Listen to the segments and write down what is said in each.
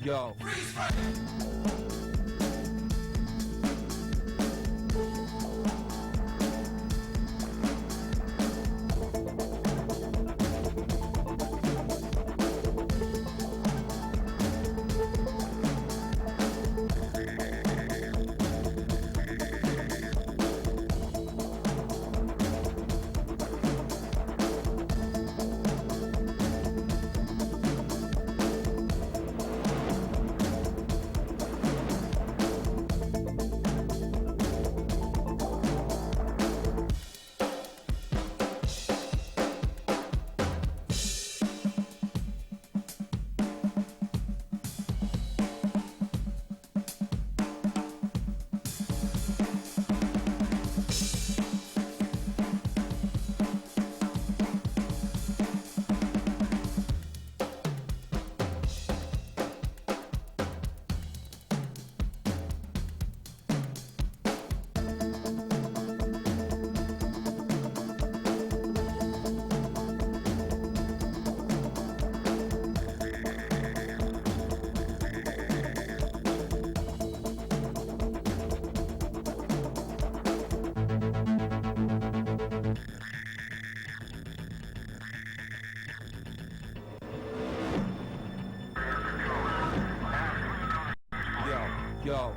Yo. Yo.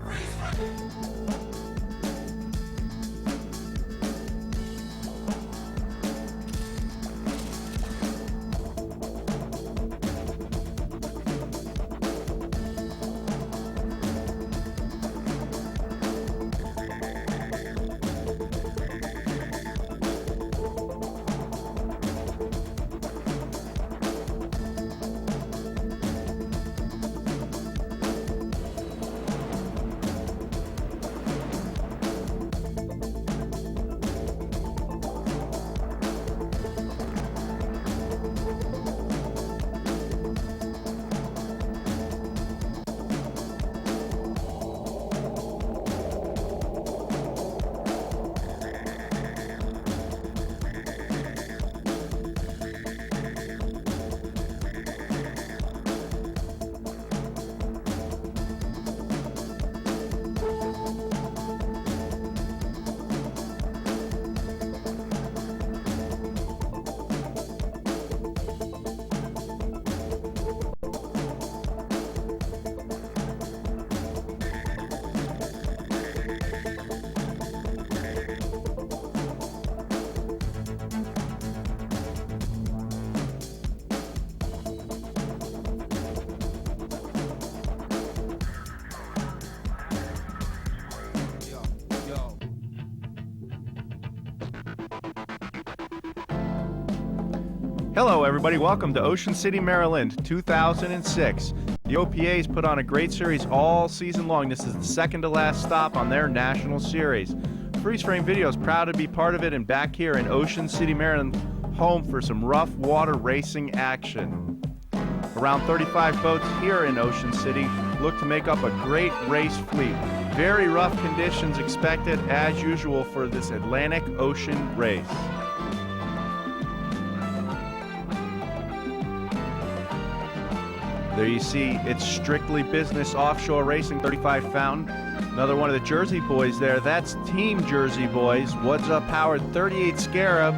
Hello everybody, welcome to Ocean City, Maryland, 2006. The OPA's put on a great series all season long. This is the second to last stop on their national series. Freeze Frame Video is proud to be part of it and back here in Ocean City, Maryland, home for some rough water racing action. Around 35 boats here in Ocean City look to make up a great race fleet. Very rough conditions expected as usual for this Atlantic Ocean race. There you see, it's strictly business offshore racing, 35 Fountain. Another one of the Jersey boys there, that's Team Jersey Boys. What's Up Howard, 38 Scarab.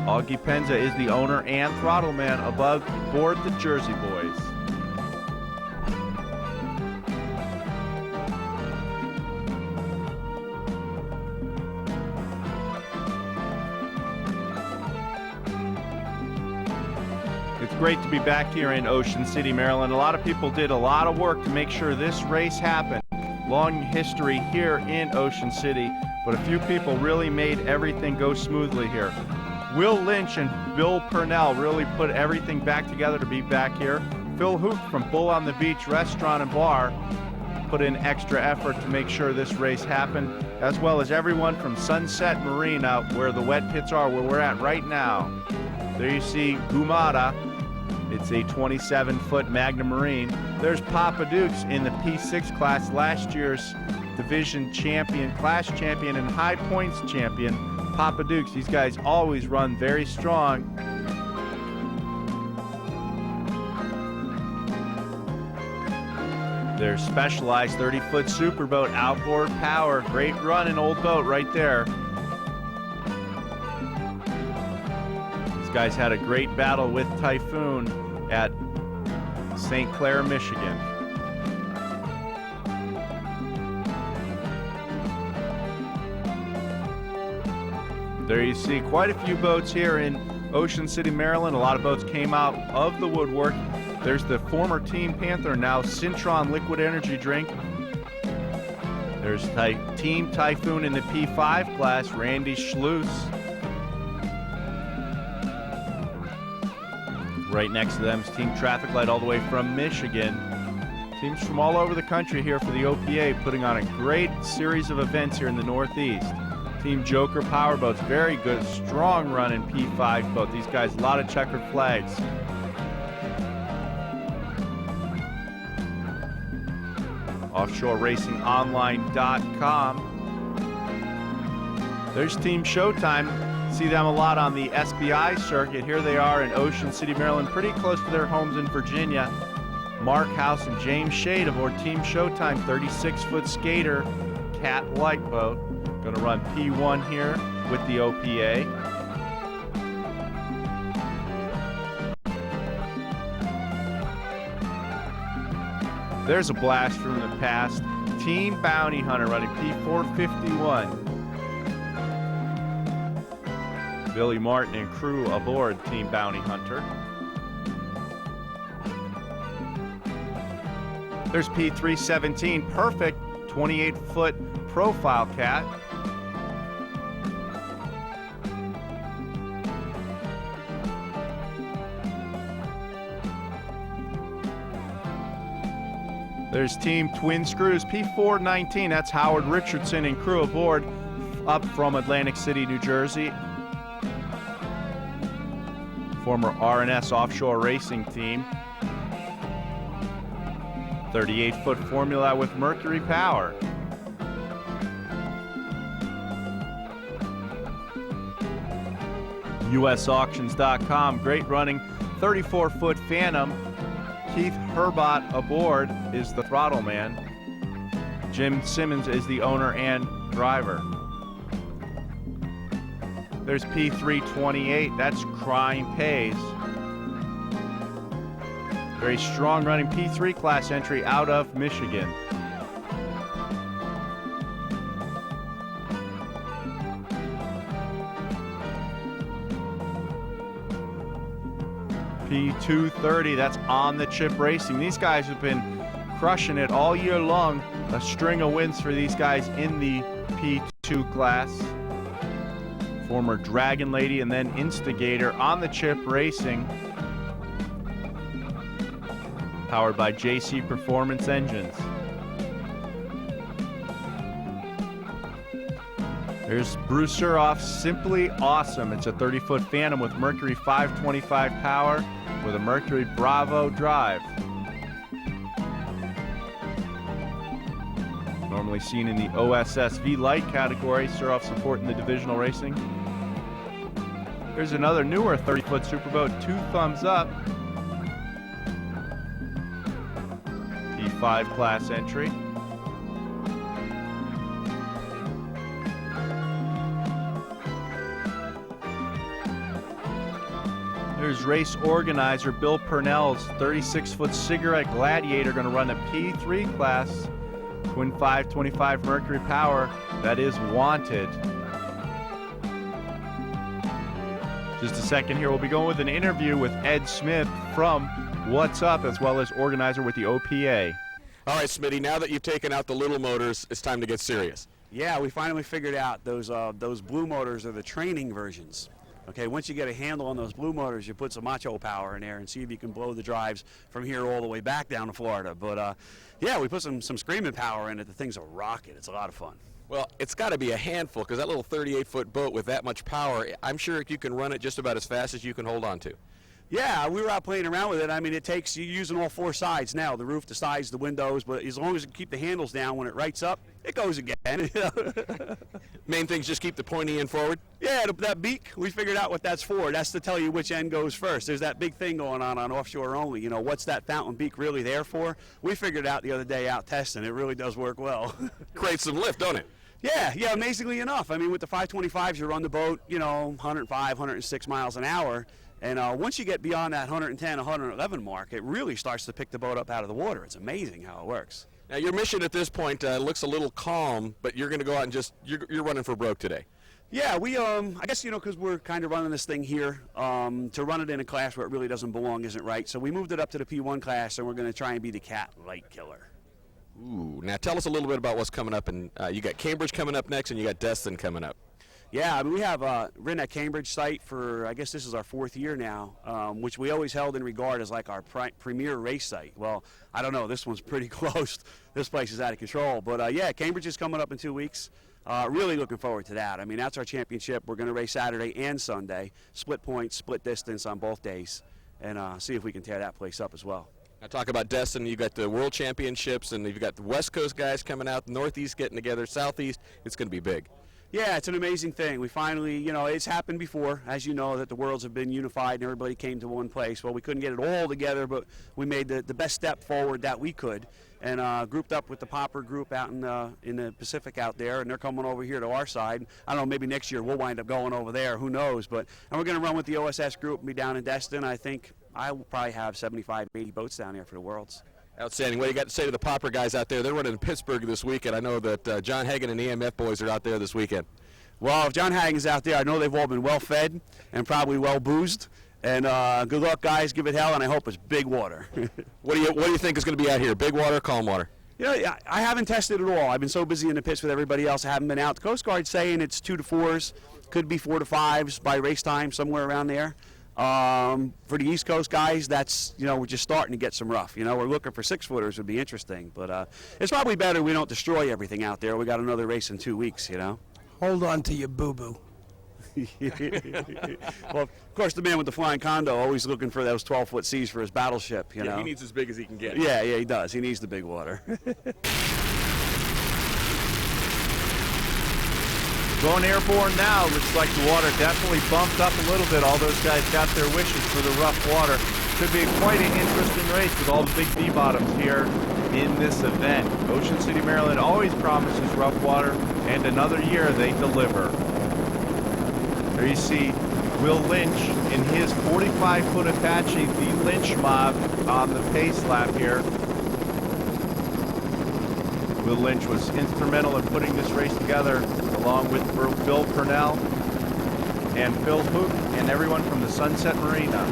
Augie Penza is the owner and throttle man above board the Jersey Boys. Great to be back here in Ocean City, Maryland. A lot of people did a lot of work to make sure this race happened. Long history here in Ocean City, but a few people really made everything go smoothly here. Will Lynch and Bill Purnell really put everything back together to be back here. Phil Hoop from Bull on the Beach Restaurant and Bar put in extra effort to make sure this race happened, as well as everyone from Sunset Marina, where the wet pits are, where we're at right now. There you see Gumata. It's a 27-foot Magna Marine. There's Papa Dukes in the P6 class, last year's division champion, class champion, and high points champion. Papa Dukes, these guys always run very strong. Their Specialized 30-foot Superboat, outboard power, great run in old boat right there. These guys had a great battle with Typhoon at St. Clair, Michigan. There you see quite a few boats here in Ocean City, Maryland. A lot of boats came out of the woodwork. There's the former Team Panther, now Cintron liquid energy drink. There's Team Typhoon in the P5 class, Randy Schluss. Right next to them is Team Traffic Light all the way from Michigan. Teams from all over the country here for the OPA, putting on a great series of events here in the Northeast. Team Joker Powerboats, very good, strong run in P5 boat. These guys, a lot of checkered flags. OffshoreRacingOnline.com. There's Team Showtime. See them a lot on the SBI circuit. Here they are in Ocean City, Maryland, pretty close to their homes in Virginia. Mark House and James Shade aboard Team Showtime, 36-foot skater, cat-like boat. Going to run P1 here with the OPA. There's a blast from the past. Team Bounty Hunter running P451. Billy Martin and crew aboard Team Bounty Hunter. There's P317, perfect 28-foot profile cat. There's Team Twin Screws, P419, that's Howard Richardson and crew aboard, up from Atlantic City, New Jersey. Former R&S Offshore Racing team. 38-foot formula with Mercury power. USauctions.com, great running 34-foot Phantom. Keith Herbat aboard is the throttle man. Jim Simmons is the owner and driver. There's P328, that's Crime Pays. Very strong running P3 class entry out of Michigan. P230, that's On the Chip Racing. These guys have been crushing it all year long. A string of wins for these guys in the P2 class. Former Dragon Lady and then Instigator, On the Chip Racing. Powered by JC Performance Engines. There's Bruce Suroff, Simply Awesome. It's a 30-foot Phantom with Mercury 525 power with a Mercury Bravo drive. Normally seen in the OSSV light category, Suroff supporting the divisional racing. There's another newer 30-foot Superboat, Two Thumbs Up. P5 class entry. There's race organizer Bill Purnell's 36-foot Cigarette Gladiator, going to run a P3 class, twin 525 Mercury power. That is Wanted. Just a second here, we'll be going with an interview with Ed Smith from What's Up, as well as organizer with the OPA. All right, Smitty, now that you've taken out the little motors, it's time to get serious. Yeah, we finally figured out those blue motors are the training versions. Okay, once you get a handle on those blue motors, you put some macho power in there and see if you can blow the drives from here all the way back down to Florida. But yeah, we put some screaming power in it. The thing's a rocket. It's a lot of fun. Well, it's got to be a handful, because that little 38-foot boat with that much power, I'm sure you can run it just about as fast as you can hold on to. Yeah, we were out playing around with it. I mean, it takes you using all four sides now, the roof, the sides, the windows, but as long as you keep the handles down, when it rights up, it goes again. Main thing's just keep the pointy end forward. Yeah, that beak, we figured out what that's for. That's to tell you which end goes first. There's that big thing going on offshore only. You know, what's that fountain beak really there for? We figured it out the other day out testing. It really does work well. Creates some lift, don't it? Yeah, amazingly enough. I mean, with the 525s, you run the boat, you know, 105, 106 miles an hour. And once you get beyond that 110, 111 mark, it really starts to pick the boat up out of the water. It's amazing how it works. Now, your mission at this point looks a little calm, but you're going to go out and you're running for broke today. Yeah, we, I guess, you know, because we're kind of running this thing here, to run it in a class where it really doesn't belong isn't right. So we moved it up to the P1 class, and we're going to try and be the cat light killer. Ooh, now tell us a little bit about what's coming up. And you got Cambridge coming up next, and you got Destin coming up. Yeah, I mean, we have ridden at Cambridge site for, I guess this is our 4th year now, which we always held in regard as like our premier race site. Well, I don't know, this one's pretty close. This place is out of control. But yeah, Cambridge is coming up in 2 weeks. Really looking forward to that. I mean, that's our championship. We're going to race Saturday and Sunday, split points, split distance on both days, and see if we can tear that place up as well. Now talk about Destin. You've got the World Championships, and you've got the West Coast guys coming out, the Northeast getting together, Southeast. It's going to be big. Yeah, it's an amazing thing. We finally, you know, it's happened before, as you know, that the worlds have been unified and everybody came to one place. Well, we couldn't get it all together, but we made the best step forward that we could, and grouped up with the Popper group out in the Pacific out there, and they're coming over here to our side. I don't know, maybe next year we'll wind up going over there, who knows, and we're going to run with the OSS group and be down in Destin. I think I will probably have 75, 80 boats down there for the Worlds. Outstanding. What do you got to say to the Popper guys out there? They're running in Pittsburgh this weekend. I know that John Hagan and the EMF boys are out there this weekend. Well, if John Hagen's out there, I know they've all been well fed and probably well boozed. And good luck, guys. Give it hell, and I hope it's big water. What do you think is going to be out here? Big water, calm water? You know, I haven't tested it all. I've been so busy in the pits with everybody else, I haven't been out. The Coast Guard's saying it's 2 to 4s, could be 4 to 5s by race time, somewhere around there. For the East Coast guys, that's, you know, we're just starting to get some rough. You know, we're looking for 6-footers would be interesting, but it's probably better we don't destroy everything out there. We got another race in 2 weeks, you know. Hold on to your boo-boo. Well, of course, the man with the flying condo always looking for those 12-foot seas for his battleship, you know. He needs as big as he can get. Yeah, he does. He needs the big water. Going airborne now. Looks like the water definitely bumped up a little bit. All those guys got their wishes for the rough water. Could be quite an interesting race with all the big V-bottoms here in this event. Ocean City, Maryland always promises rough water, and another year they deliver. There you see Will Lynch in his 45-foot Apache, the Lynch mob, on the pace lap here. Will Lynch was instrumental in putting this race together, along with Bill Purnell and Phil Hook and everyone from the Sunset Marina.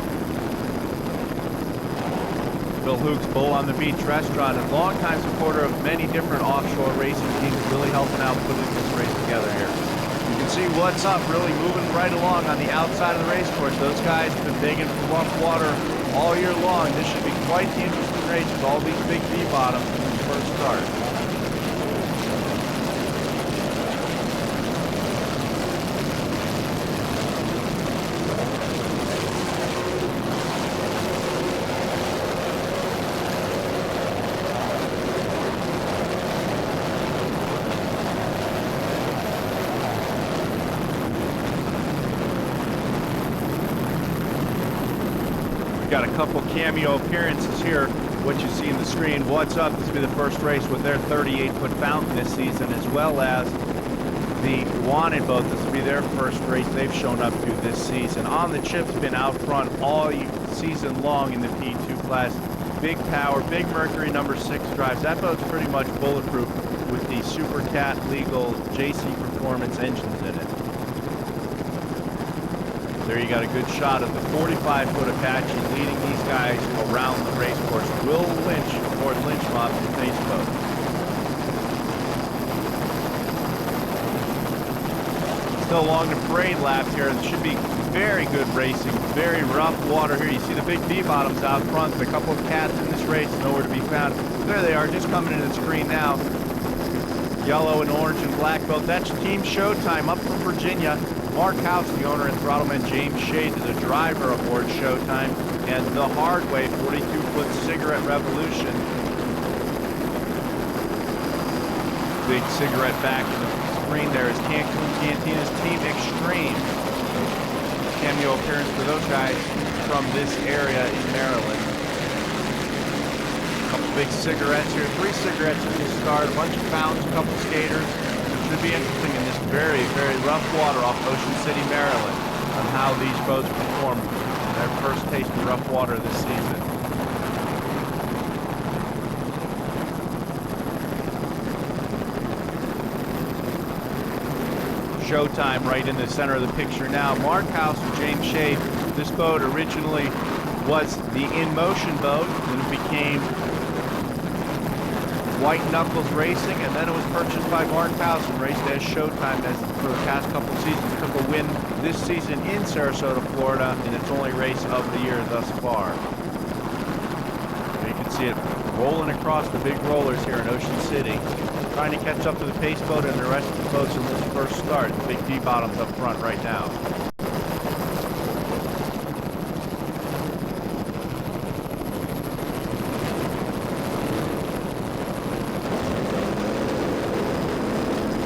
Phil Hook's Bull on the Beach restaurant, and longtime supporter of many different offshore racing teams, really helping out putting this race together here. You can see What's Up really moving right along on the outside of the race course. Those guys have been begging for rough water all year long. This should be quite the interesting race with all these big V-bottoms when we first start. Got a couple cameo appearances here. What you see in the screen, What's Up? This will be the first race with their 38-foot fountain this season, as well as the Wanted boat. This will be their first race they've shown up to this season. On the Chip's been out front all season long in the P2 class. Big power, big Mercury #6 drives. That boat's pretty much bulletproof with the Super Cat legal JC Performance engines in it. There you got a good shot of the 45-foot Apache leading these guys around the race course. Will Lynch, Ford Lynch mob, the pace boat. Still along the parade lap here. It should be very good racing, very rough water here. You see the big V-bottoms out front. A couple of cats in this race, nowhere to be found. There they are, just coming into the screen now. Yellow and orange and black boat. That's Team Showtime up from Virginia. Mark House, the owner and throttleman, James Shade, the driver aboard Showtime, and the hard way 42-foot cigarette revolution. Big cigarette back in the screen there is Cancun Cantina's Team Extreme. Cameo appearance for those guys from this area in Maryland. A couple big cigarettes here, 3 cigarettes at the start, a bunch of fountains, a couple skaters. It should be interesting in this very, very rough water off Ocean City, Maryland, on how these boats perform in their first taste of rough water this season. Showtime right in the center of the picture now. Mark House and James Shade. This boat originally was the in-motion boat, and it became White Knuckles Racing, and then it was purchased by Mark House and raced as Showtime for the past couple of seasons. Took a win this season in Sarasota, Florida, in its only race of the year thus far. You can see it rolling across the big rollers here in Ocean City, trying to catch up to the pace boat and the rest of the boats in this first start. The big D-bottoms up front right now.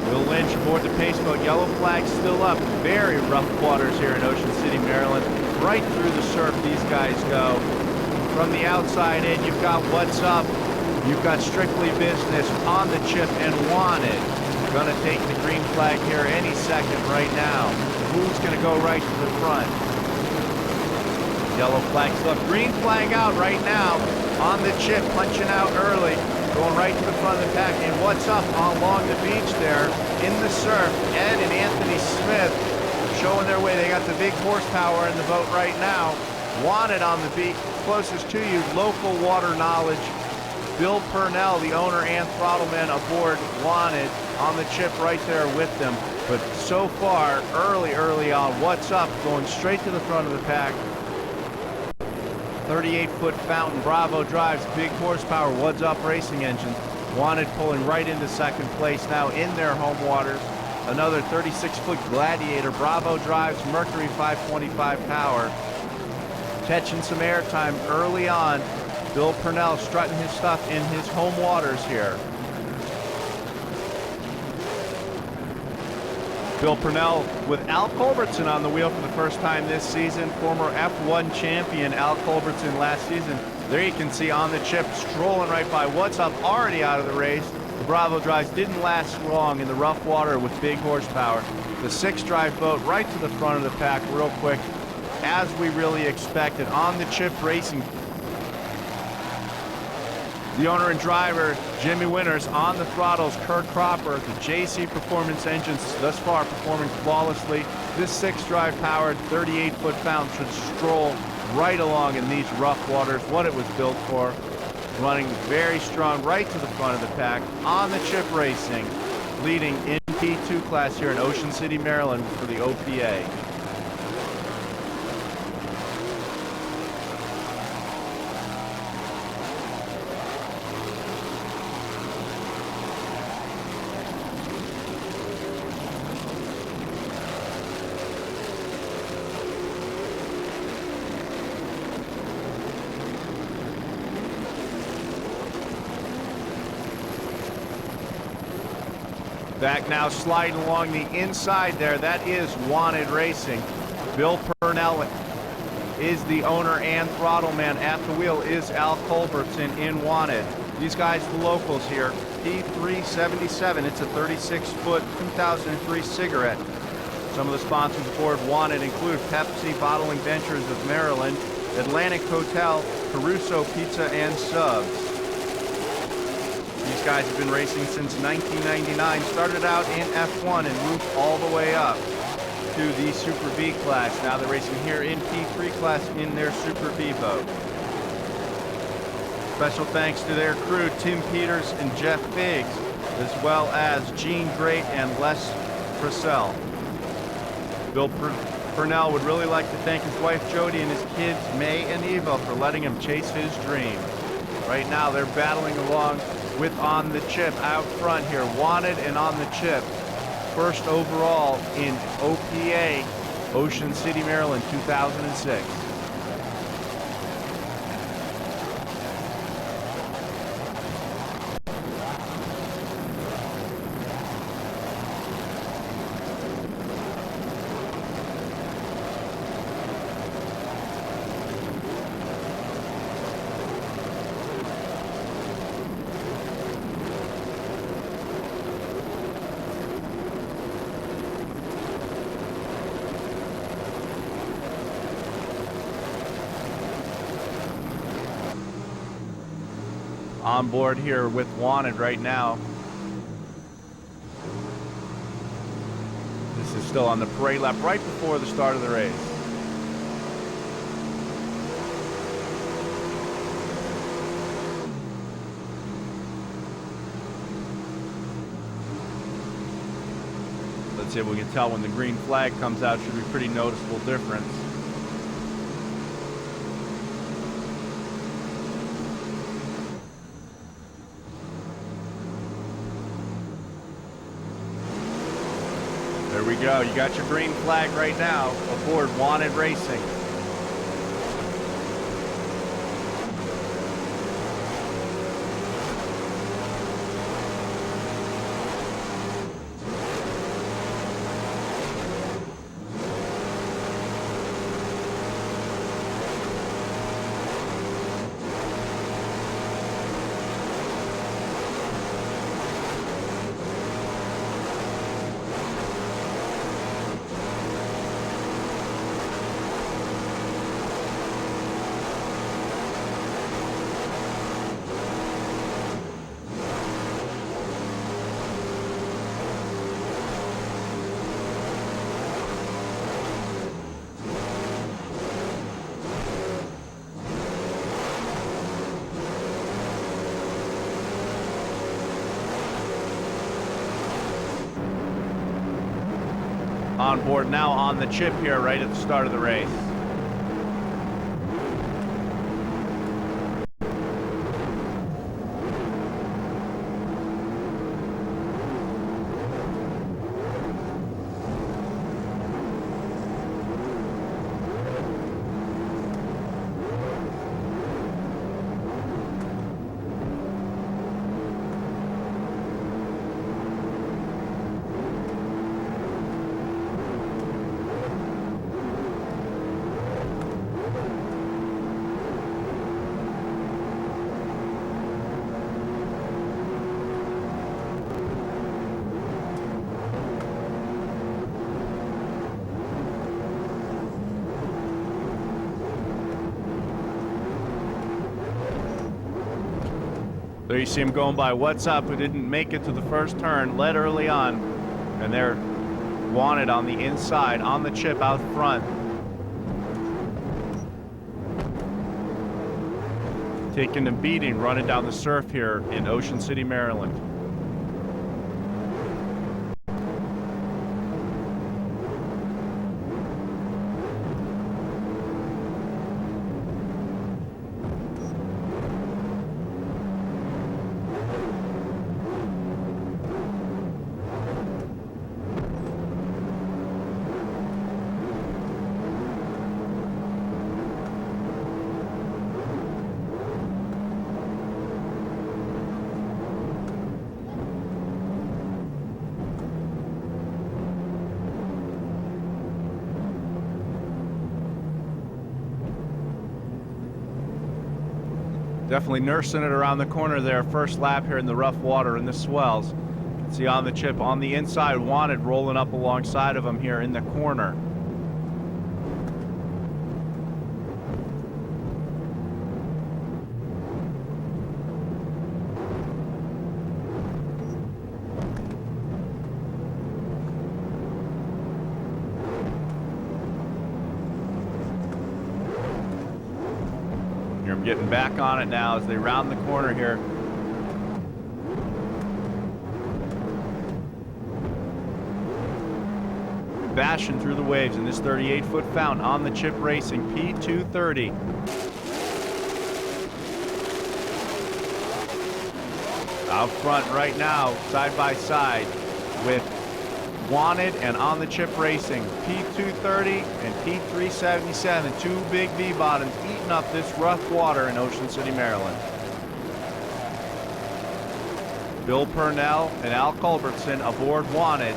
Will Lynch aboard the pace boat. Yellow flag still up. Very rough waters here in Ocean City, Maryland. Right through the surf these guys go. From the outside in, you've got What's Up. You've got Strictly Business, On the Chip, and Wanted. Gonna take the green flag here any second right now. Who's gonna go right to the front? Yellow flag still up. Green flag out right now. On the Chip, punching out early. Going right to the front of the pack. And What's Up along the beach there in the surf. Ed and Anthony Smith showing their way. They got the big horsepower in the boat right now. Wanted on the beach, closest to you, local water knowledge. Bill Purnell, the owner and throttleman aboard Wanted, on the Chip right there with them. But so far, early on, What's Up going straight to the front of the pack. 38-foot Fountain Bravo drives, big horsepower, What's Up racing engines. Wanted pulling right into second place now in their home waters. Another 36-foot Gladiator Bravo drives, Mercury 525 power. Catching some airtime early on. Bill Purnell strutting his stuff in his home waters here. Bill Purnell with Al Culbertson on the wheel for the first time this season. Former F1 champion Al Culbertson last season. There you can see on the Chip strolling right by What's Up, already out of the race. The Bravo drives didn't last long in the rough water with big horsepower. The 6-drive boat right to the front of the pack real quick, as we really expected. On the Chip Racing, the owner and driver, Jimmy Winters, on the throttles, Kirk Cropper. The JC Performance engines thus far performing flawlessly. This 6-drive powered 38-foot Fountain should stroll right along in these rough waters, what it was built for. Running very strong right to the front of the pack. On the Chip Racing, leading in P2 class here in Ocean City, Maryland for the OPA. Back now sliding along the inside there. That is Wanted Racing. Bill Purnell is the owner and throttleman. At the wheel is Al Culbertson in Wanted. These guys, the locals here. P377. It's a 36-foot 2003 cigarette. Some of the sponsors aboard Wanted include Pepsi Bottling Ventures of Maryland, Atlantic Hotel, Caruso Pizza and Subs. These guys have been racing since 1999. Started out in F1 and moved all the way up to the Super B class. Now they're racing here in P3 class in their Super B boat. Special thanks to their crew, Tim Peters and Jeff Biggs, as well as Gene Great and Les Purcell. Bill Purnell would really like to thank his wife Jody and his kids May and Eva for letting him chase his dream. Right now they're battling along with On the Chip out front here. Wanted and On the Chip. first overall in OPA, Ocean City, Maryland, 2006. On board here with Wanted right now. This is still on the parade lap right before the start of the race. Let's see if we can tell when the green flag comes out. Should be a pretty noticeable difference. There we go. You got your green flag right now aboard Wanted Racing. On board now on the chip here right at the start of the race. There you see him going by What's Up, who didn't make it to the first turn, led early on, and they're Wanted on the inside, on the chip out front. Taking a beating, running down the surf here in Ocean City, Maryland. Definitely nursing it around the corner there. First lap here in the rough water in the swells. You can see on the chip on the inside, Wanted rolling up alongside of him here in the corner. I'm getting back on it now as they round the corner here. Bashing through the waves in this 38-foot fountain on the chip racing P230. Out front right now, side by side with Wanted and On the Chip Racing. P230 and P377, two big V-bottoms eating up this rough water in Ocean City, Maryland. Bill Purnell and Al Culbertson aboard Wanted.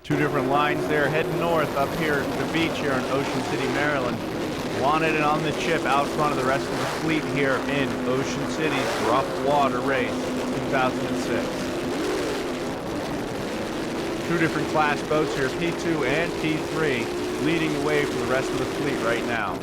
Two different lines there heading north up here to the beach here in Ocean City, Maryland. Wanted and On the Chip out front of the rest of the fleet here in Ocean City's rough water race 2006. Two different class boats here, P2 and P3, leading the way for the rest of the fleet right now.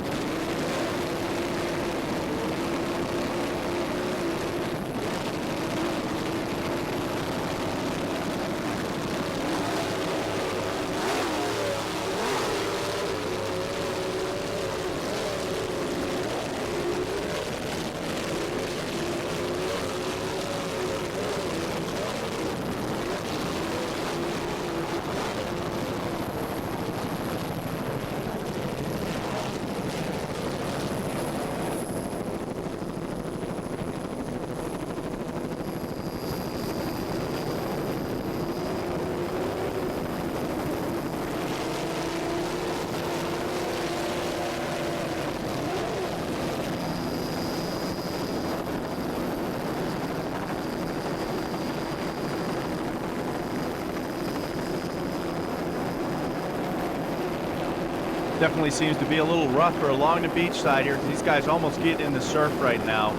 Definitely seems to be a little rougher along the beach side here. These guys almost getting in the surf right now.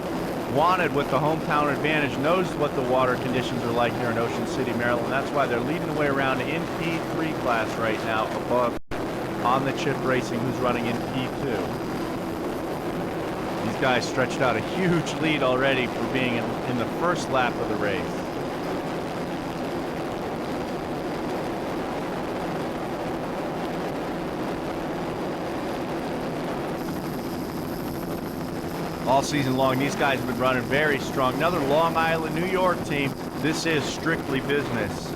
Wanted with the hometown advantage knows what the water conditions are like here in Ocean City, Maryland. That's why they're leading the way around in P3 class right now above On the Chip Racing, who's running in P2. These guys stretched out a huge lead already for being in the first lap of the race. All season long, these guys have been running very strong. Another Long Island, New York team. This is strictly business.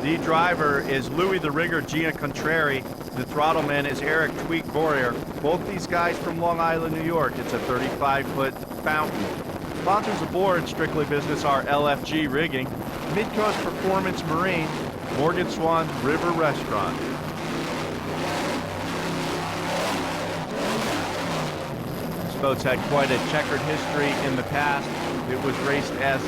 The driver is Louis the Rigger Giancontrari. The throttleman is Eric Tweak Boyer. Both these guys from Long Island, New York. It's a 35-foot fountain. Sponsors aboard Strictly Business are LFG Rigging, Midcoast Performance Marine, Morgan Swan River Restaurant. Boats had quite a checkered history in the past. It was raced as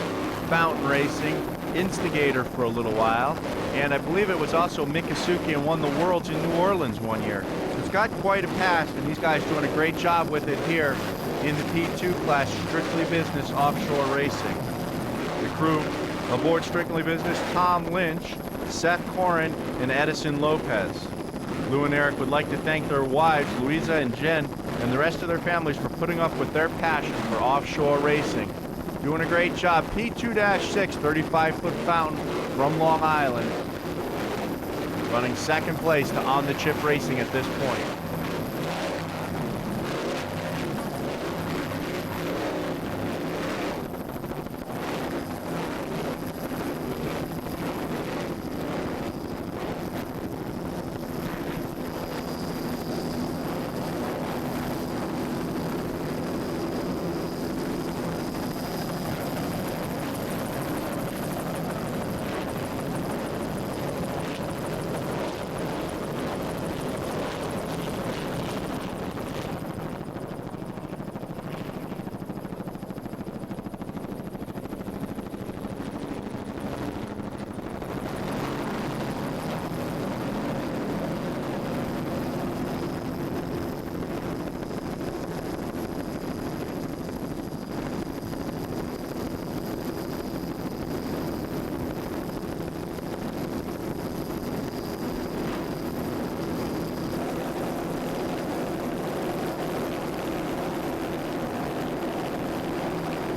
fountain racing, instigator for a little while, and I believe it was also Miccosukee and won the Worlds in New Orleans one year. So it's got quite a past, and these guys doing a great job with it here in the P2 class, Strictly Business Offshore Racing. The crew aboard Strictly Business: Tom Lynch, Seth Corin, and Edison Lopez. Lou and Eric would like to thank their wives, Louisa and Jen, and the rest of their families for putting up with their passion for offshore racing. Doing a great job. P2-6, 35-foot fountain from Long Island. Running second place to On the Chip Racing at this point.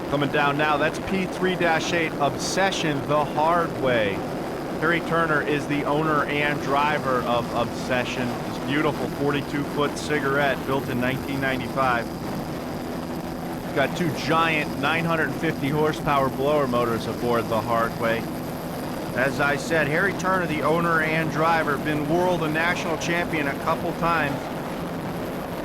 Coming down now, that's P3-8 Obsession the hard way. Harry Turner is the owner and driver of Obsession. This beautiful 42-foot cigarette built in 1995. It's got two giant 950 horsepower blower motors aboard the hard way. As I said, Harry Turner, the owner and driver, been world and national champion a couple times.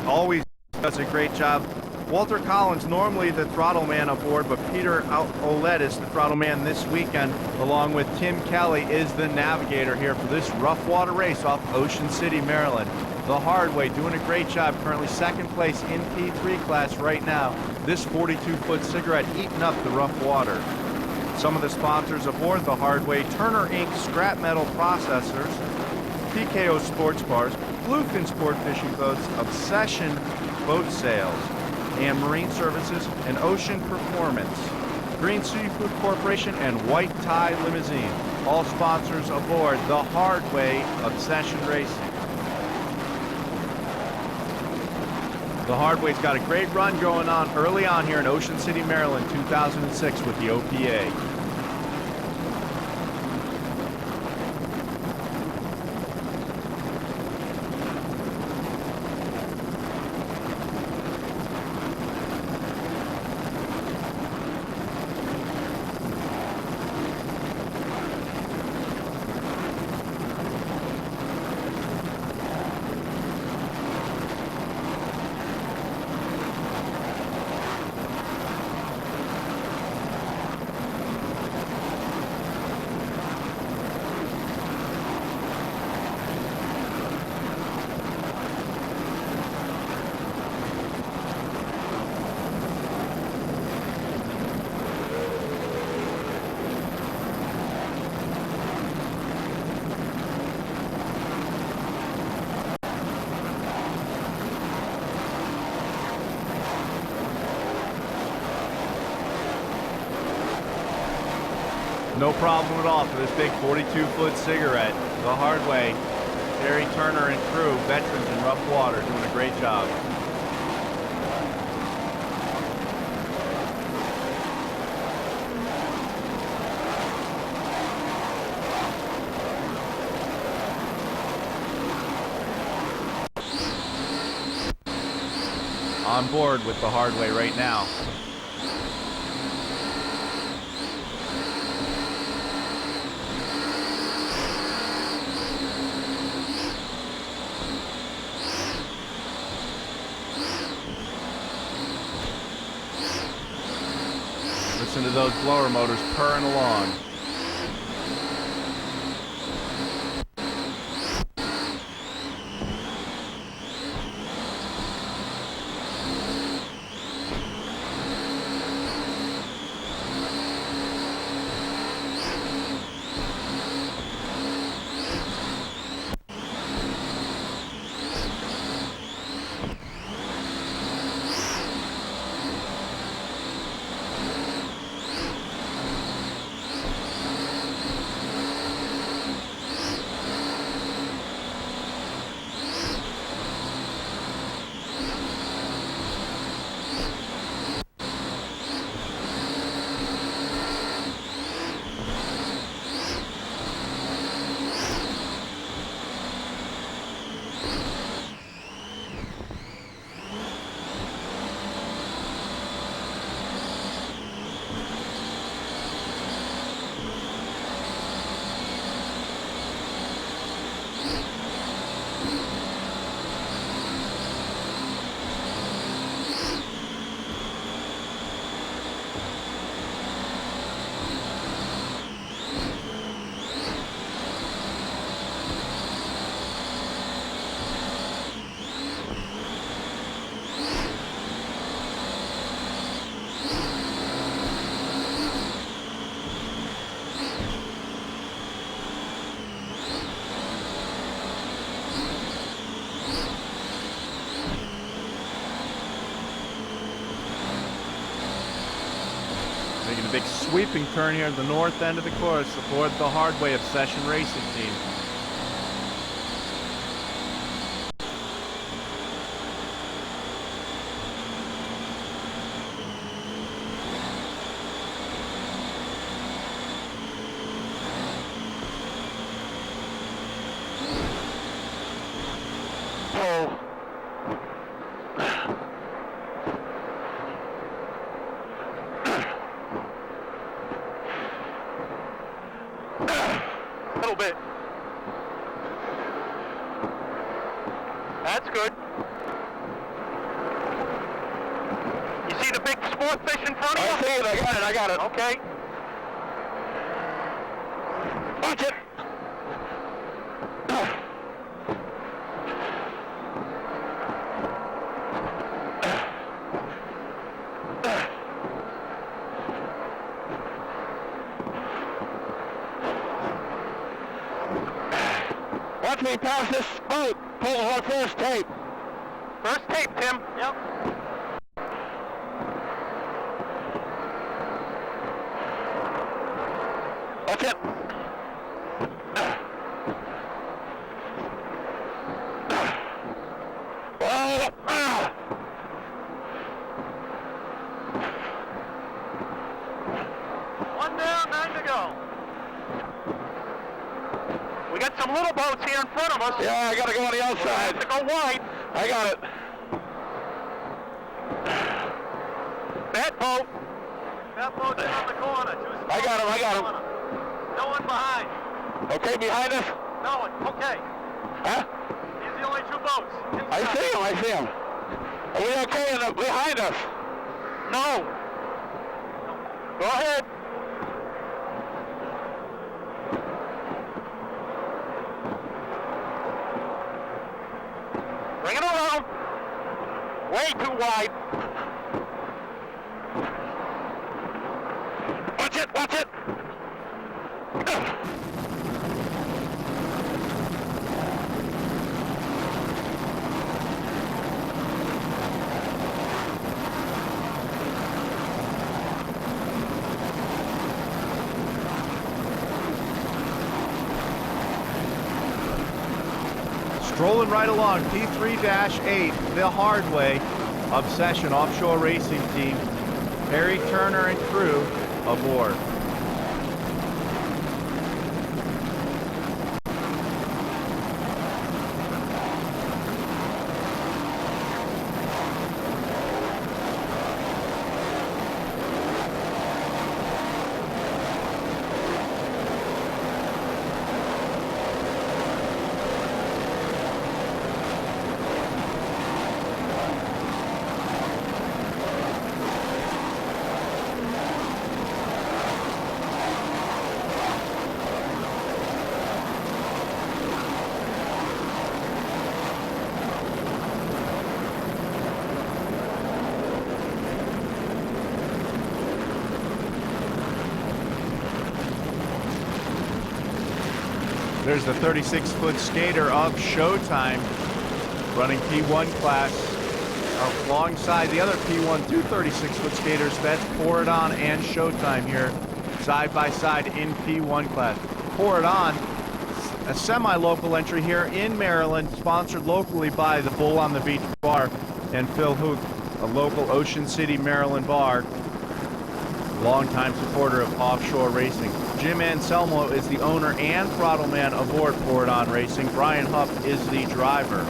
Always does a great job. Walter Collins, normally the throttle man aboard, but Peter Ouellette is the throttle man this weekend, along with Tim Kelly is the navigator here for this rough water race off Ocean City, Maryland. The hard way, doing a great job, currently second place in P3 class right now. This 42-foot cigarette eating up the rough water. Some of the sponsors aboard the hard way: Turner Inc. Scrap Metal Processors, PKO Sports Bars, Bluefin Sport Fishing Boats, Obsession Boat Sales, and Marine Services, and Ocean Performance, Green Seafood Corporation, and White Tie Limousine. All sponsors aboard the hard way Obsession Racing. The hard way's got a great run going on early on here in Ocean City, Maryland, 2006 with the OPA. No problem at all for this big 42-foot cigarette. The hard way. Harry Turner and crew, veterans in rough water, doing a great job. On board with the hard way right now. Listen to those blower motors purring along. Making a big sweeping turn here at the north end of the course aboard the hard way Obsession Racing Team. That's good. You see the big sport fish in front of you? I see it, I got it. Okay. Watch it. Watch me pass this boat. Pull our first tape. First tape, Tim. Yep. Watch it. Oh, ah. One down, 9 to go. We got some little boats here in front of us. Yeah, I gotta go on the We'll outside. have to go wide. I got it. That boat. That boat's on the corner. I got him, I got him. No one behind. Okay, behind us? No one. Okay. Huh? These are the only two boats. I see him. Are we okay behind us? No. Go ahead. Bring it around. Way too wide. Watch it, watch it. Strolling right along, P3-8, the hard way, Obsession Offshore Racing Team, Harry Turner and crew aboard. There's the 36-foot skater of Showtime running P1 class alongside the other P1 two 36-foot skaters. That's Pour It On and Showtime here side by side in P1 class. Pour It On, a semi-local entry here in Maryland, sponsored locally by the Bull on the Beach Bar and Phil Hook, a local Ocean City, Maryland bar, longtime supporter of offshore racing. Jim Anselmo is the owner and throttle man aboard Pour It On Racing. Brian Huff is the driver.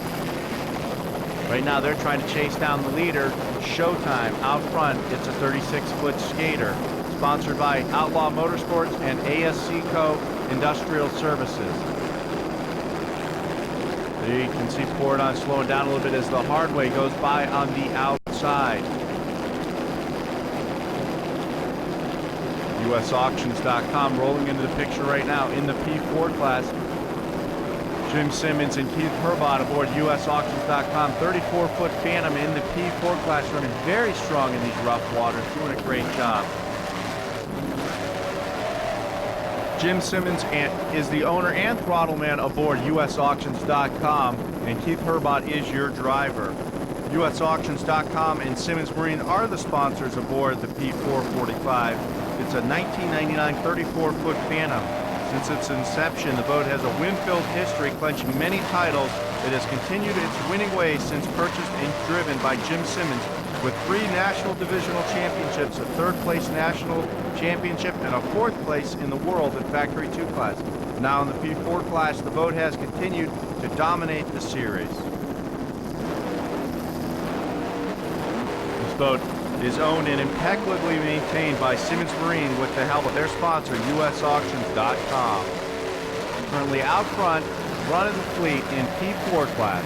Right now they're trying to chase down the leader, Showtime. Out front, it's a 36-foot skater. Sponsored by Outlaw Motorsports and ASC Co. Industrial Services. There you can see Pour It On slowing down a little bit as the hard way goes by on the outside. USauctions.com rolling into the picture right now in the P4 class. Jim Simmons and Keith Herbot aboard USauctions.com. 34-foot Phantom in the P4 class, running very strong in these rough waters, doing a great job. Jim Simmons is the owner and throttle man aboard USauctions.com, and Keith Herbot is your driver. USauctions.com and Simmons Marine are the sponsors aboard the P445. It's a 1999 34-foot Phantom. Since its inception, the boat has a win-filled history, clenching many titles. It has continued its winning ways since purchased and driven by Jim Simmons, with 3 national divisional championships, a 3rd place national championship, and a 4th place in the world in Factory 2 class. Now in the P4 class, the boat has continued to dominate the series. This boat is owned and impeccably maintained by Simmons Marine with the help of their sponsor, USauctions.com. Currently out front, running the fleet in P4 class.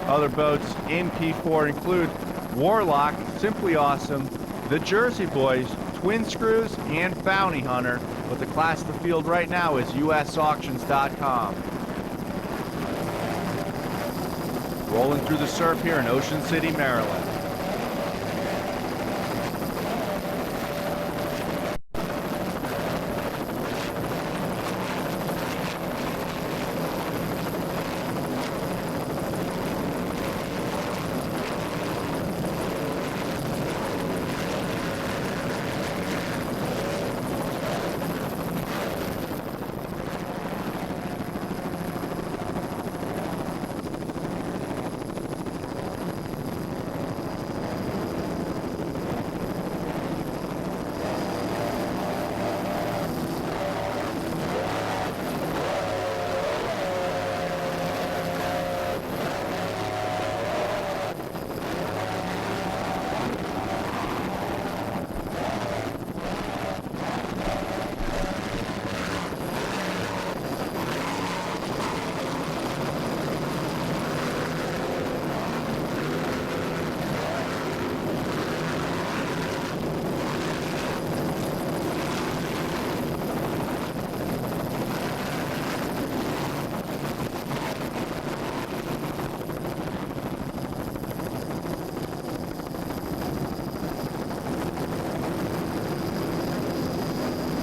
Other boats in P4 include Warlock, Simply Awesome, the Jersey Boys, Twin Screws, and Bounty Hunter, but the class of the field right now is usauctions.com. Rolling through the surf here in Ocean City, Maryland.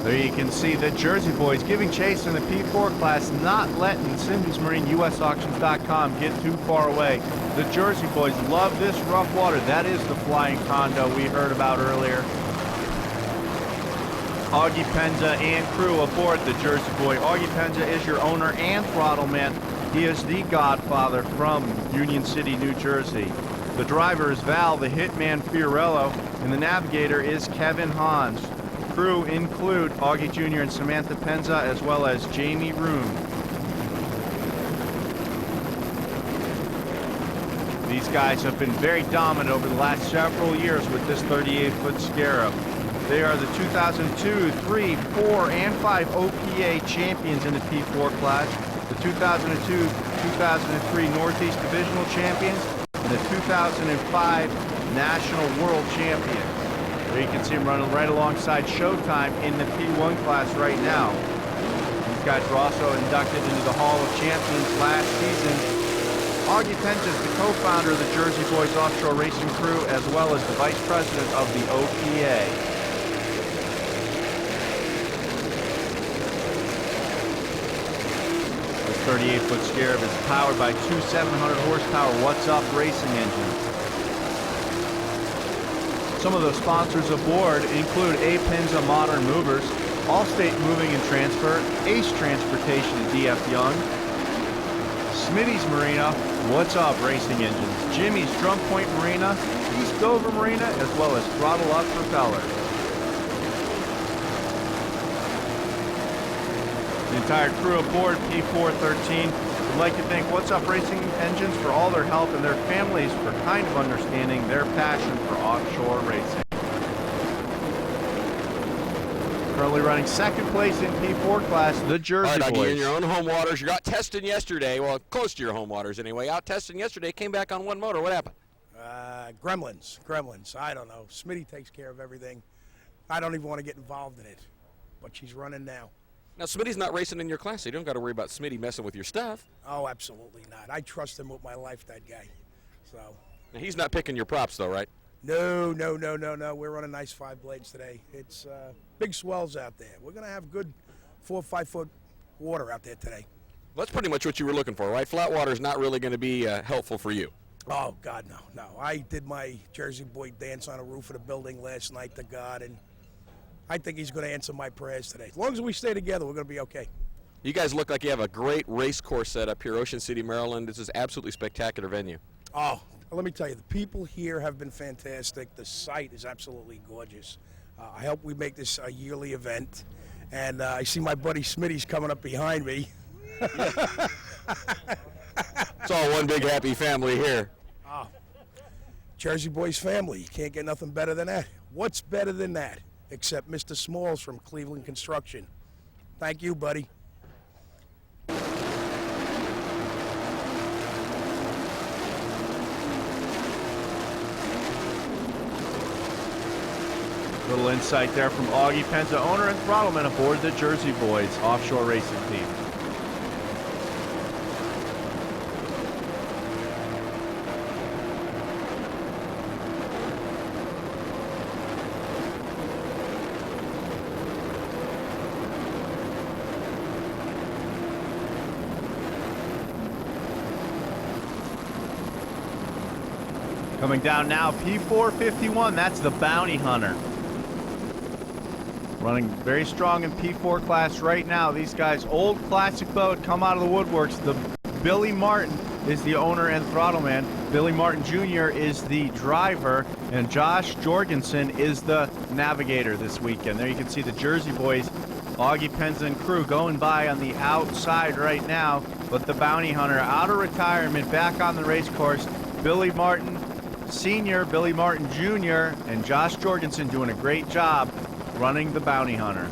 There you can see the Jersey Boys giving chase in the P4 class, not letting Simmons Marine usauctions.com get too far away. The Jersey Boys love this rough water. That is the flying condo we heard about earlier. Augie Penza and crew aboard the Jersey Boy. Augie Penza is your owner and throttle man. He is the godfather from Union City, New Jersey. The driver is Val, the hitman Fiorello, and the navigator is Kevin Hans. Crew include Augie Jr. and Samantha Penza, as well as Jamie Room. These guys have been very dominant over the last several years with this 38-foot Scarab. They are the 2002, 3, 4, and 5 OPA champions in the P4 class, the 2002, 2003 Northeast Divisional champions, and the 2005 National World champion. There you can see him running right alongside Showtime in the P1 class right now. These guys were also inducted into the Hall of Champions last season. Augie Penza is the co-founder of the Jersey Boys Offshore Racing Crew, as well as the vice president of the OPA. This 38-foot Scarab is powered by two 700 horsepower What's Up racing engines. Some of the sponsors aboard include Penza Modern Movers, Allstate Moving and Transfer, Ace Transportation and DF Young, Smitty's Marina, What's Up Racing Engines, Jimmy's Drum Point Marina, East Dover Marina, as well as Throttle Up Propeller. The entire crew aboard P413 would like to thank What's Up Racing Engines for all their help and their families for kind of understanding their passion for offshore racing. Currently running second place in P4 class, the Jersey Boys. In your own home waters, you're out testing yesterday, well, close to your home waters anyway, out testing yesterday, came back on one motor. What happened? Gremlins. I don't know. Smitty takes care of everything. I don't even want to get involved in it, but she's running now. Now, Smitty's not racing in your class, so you don't got to worry about Smitty messing with your stuff. Oh, absolutely not. I trust him with my life, that guy. So. Now, he's not picking your props, though, right? No. We're running nice 5 blades today. It's big swells out there. We're going to have good 4 or 5 foot water out there today. Well, that's pretty much what you were looking for, right? Flat water is not really going to be helpful for you. Oh, God, no. I did my Jersey Boy dance on the roof of the building last night to God, and I think he's going to answer my prayers today. As long as we stay together, we're going to be okay. You guys look like you have a great race course set up here, Ocean City, Maryland. This is absolutely spectacular venue. Oh, let me tell you, the people here have been fantastic. The site is absolutely gorgeous. I hope we make this a yearly event. And I see my buddy Smitty's coming up behind me. It's all one big happy family here. Oh, Jersey Boys family. You can't get nothing better than that. What's better than that? Except Mr. Smalls from Cleveland Construction. Thank you, buddy. Little insight there from Augie Penza, owner and throttleman aboard the Jersey Boys offshore racing team. Coming down now, P451, that's the Bounty Hunter. Running very strong in P4 class right now. These guys, old classic boat, come out of the woodworks. The Billy Martin is the owner and throttleman. Billy Martin Jr. is the driver, and Josh Jorgensen is the navigator this weekend. There you can see the Jersey Boys, Augie Penza and crew going by on the outside right now, but the Bounty Hunter out of retirement, back on the race course. Billy Martin Sr., Billy Martin Jr., and Josh Jorgensen doing a great job running the Bounty Hunter.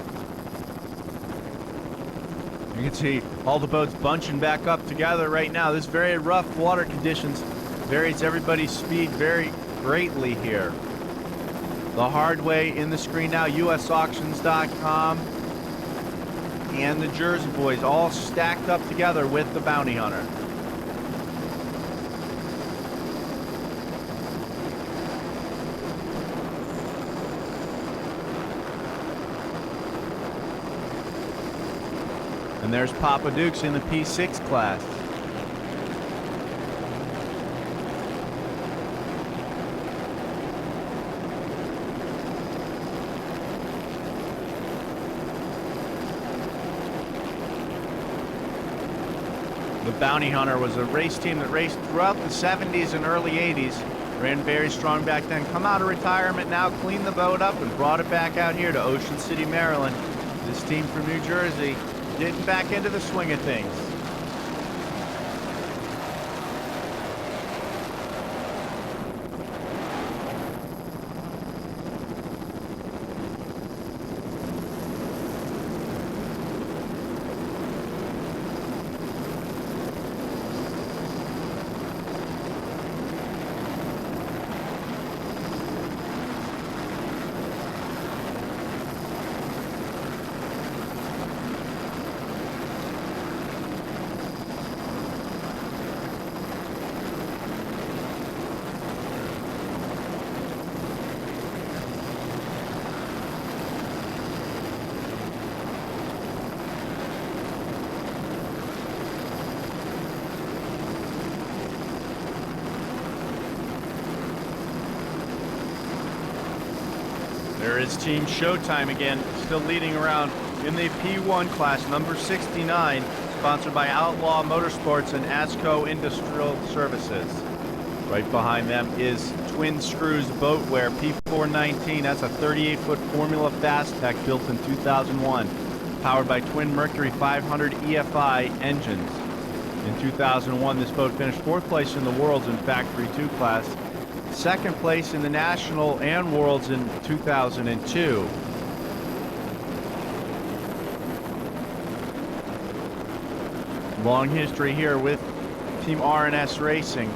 You can see all the boats bunching back up together right now. This very rough water conditions varies everybody's speed very greatly here. The hard way in the screen now, usauctions.com and the Jersey Boys all stacked up together with the Bounty Hunter. And there's Papa Dukes in the P6 class. The Bounty Hunter was a race team that raced throughout the 70s and early 80s. Ran very strong back then. Come out of retirement now, cleaned the boat up and brought it back out here to Ocean City, Maryland. This team from New Jersey getting back into the swing of things. There is Team Showtime again, still leading around in the P1 class, number 69, sponsored by Outlaw Motorsports and ASCO Industrial Services. Right behind them is Twin Screws Boatwear P419. That's a 38-foot Formula Fastech built in 2001, powered by Twin Mercury 500 EFI engines. In 2001, this boat finished 4th place in the Worlds in Factory 2 class, 2nd place in the National and Worlds in 2002. Long history here with Team R&S Racing.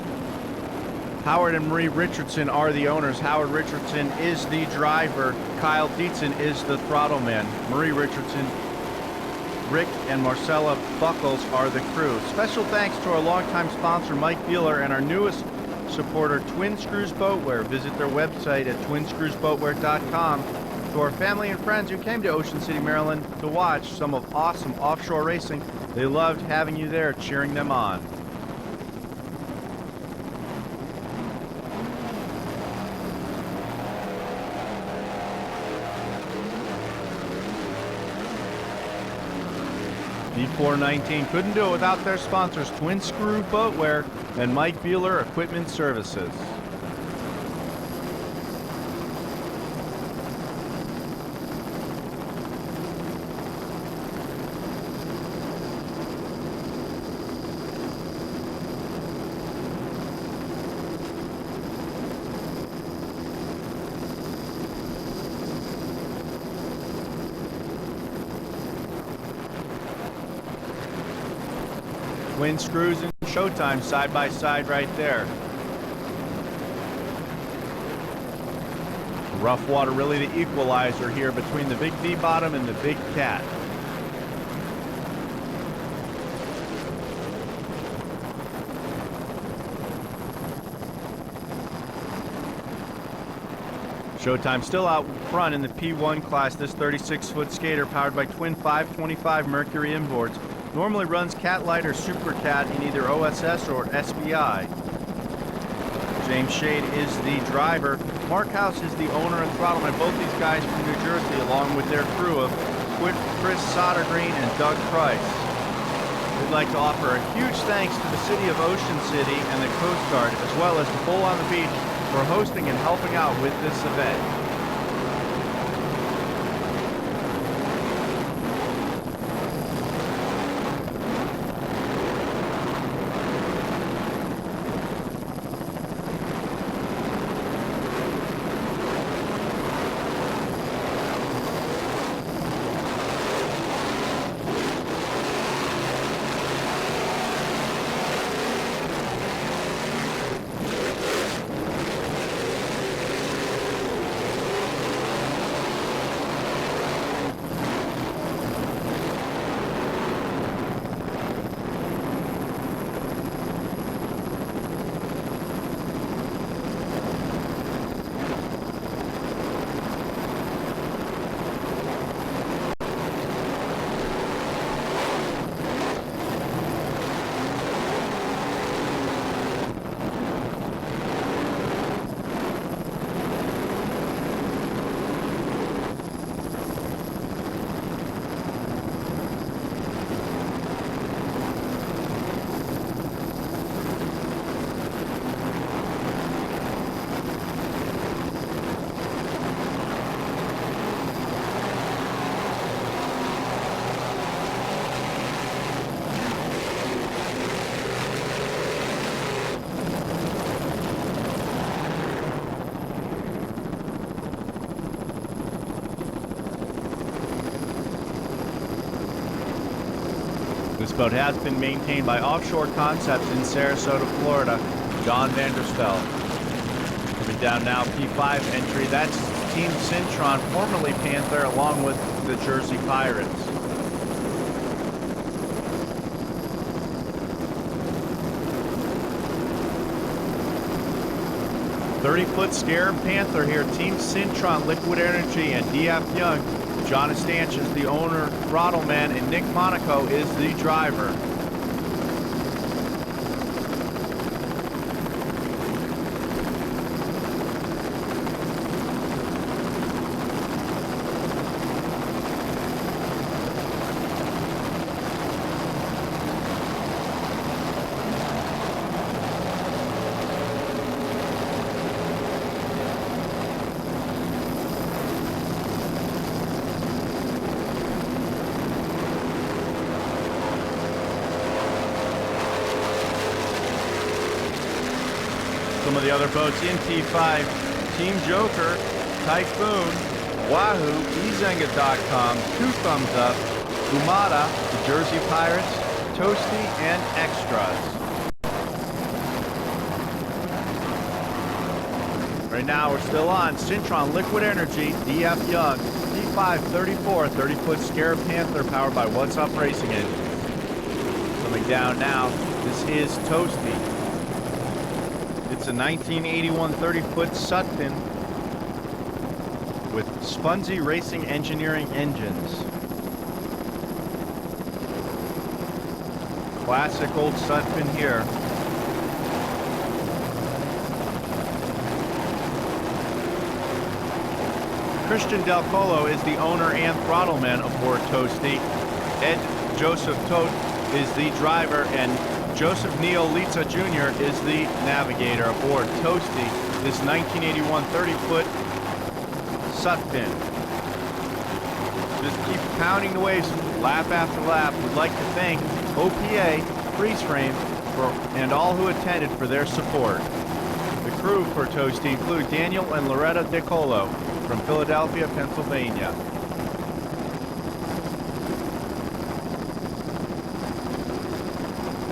Howard and Marie Richardson are the owners. Howard Richardson is the driver. Kyle Dietzen is the throttleman. Marie Richardson, Rick and Marcella Buckles are the crew. Special thanks to our longtime sponsor Mike Beeler and our newest supporter Twin Screws Boatwear. Visit their website at twinscrewsboatwear.com. To our family and friends who came to Ocean City, Maryland to watch some of awesome offshore racing, they loved having you there cheering them on. P419 couldn't do it without their sponsors, Twin Screw Boatwear and Mike Beeler Equipment Services. Twin Screws and Showtime side by side right there. Rough water really the equalizer here between the Big D bottom and the Big Cat. Showtime still out front in the P1 class. This 36-foot skater powered by twin 525 Mercury inboards normally runs Cat Light or Super Cat in either OSS or SBI. James Shade is the driver. Mark House is the owner and throttleman. Both these guys from New Jersey, along with their crew of Chris Sodergreen and Doug Price. We'd like to offer a huge thanks to the City of Ocean City and the Coast Guard, as well as the Bull on the Beach, for hosting and helping out with this event. This boat has been maintained by Offshore Concepts in Sarasota, Florida. John Vandersfeld. Coming down now, P5 entry. That's Team Syntron, formerly Panther, along with the Jersey Pirates. "30-foot Scarab Panther here. Team Syntron, Liquid Energy, and DF Young. John Estanch is the owner, throttleman, and Nick Monaco is the driver. Some of the other boats in T5, Team Joker, Typhoon, Wahoo, Ezenga.com, Two Thumbs Up, Umada, the Jersey Pirates, Toasty, and Extras. Right now we're still on Syntron, Liquid Energy, DF Young, T5 34, 30-foot Scarab Panther powered by What's Up Racing Engine. Coming down now, this is Toasty. It's a 1981 30-foot Sutphin with Spunzy Racing Engineering engines. Classic old Sutphin here. Christian Del Colo is the owner and throttleman aboard Toasty. Ed Joseph Todt is the driver, and Joseph Neal Litza Jr. is the navigator aboard Toasty, this 1981 30-foot Sutphin. Just keep pounding the waves lap after lap. We'd like to thank OPA, Freeze Frame, and all who attended for their support. The crew for Toasty include Daniel and Loretta DeColo from Philadelphia, Pennsylvania.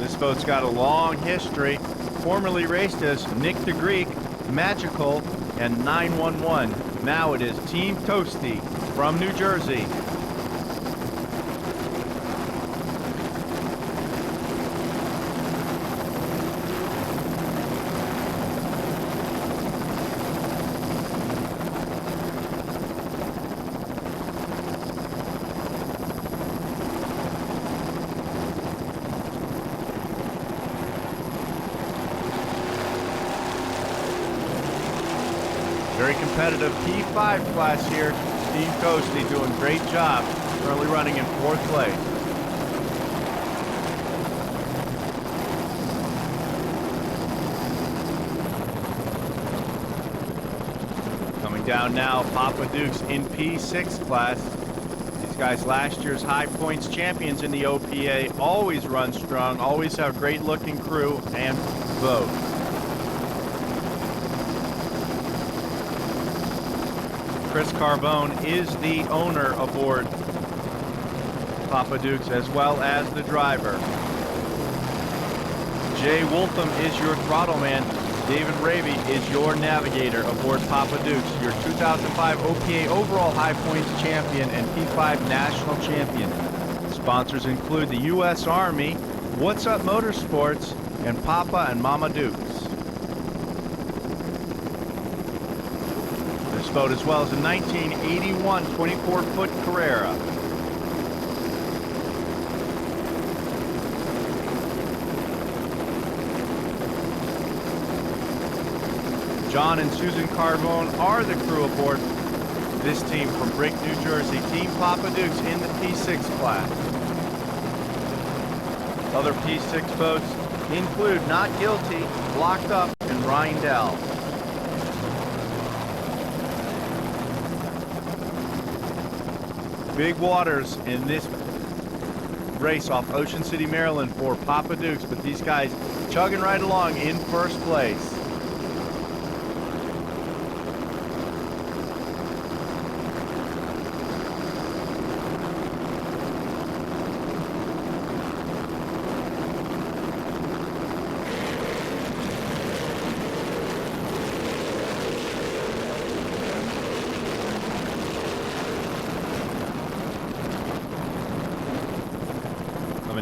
This boat's got a long history. Formerly raced as Nick the Greek, Magical, and 911. Now it is Team Toasty from New Jersey. Very competitive P5 class here. Team Toasty doing a great job. Currently running in 4th place. Coming down now, Papa Dukes in P6 class. These guys last year's high points champions in the OPA. Always run strong, always have great looking crew and boat. Chris Carbone is the owner aboard Papa Dukes, as well as the driver. Jay Woltham is your throttle man. David Ravy is your navigator aboard Papa Dukes, your 2005 OPA overall high points champion and P5 national champion. Sponsors include the U.S. Army, What's Up Motorsports, and Papa and Mama Dukes. This boat, as well as a 1981 24-foot Carrera. John and Susan Carbone are the crew aboard this team from Brink, New Jersey. Team Papa Dukes in the P6 class. Other P6 boats include Not Guilty, Locked Up, and Rindell. Big waters in this race off Ocean City, Maryland for Papa Dukes, but these guys chugging right along in 1st place.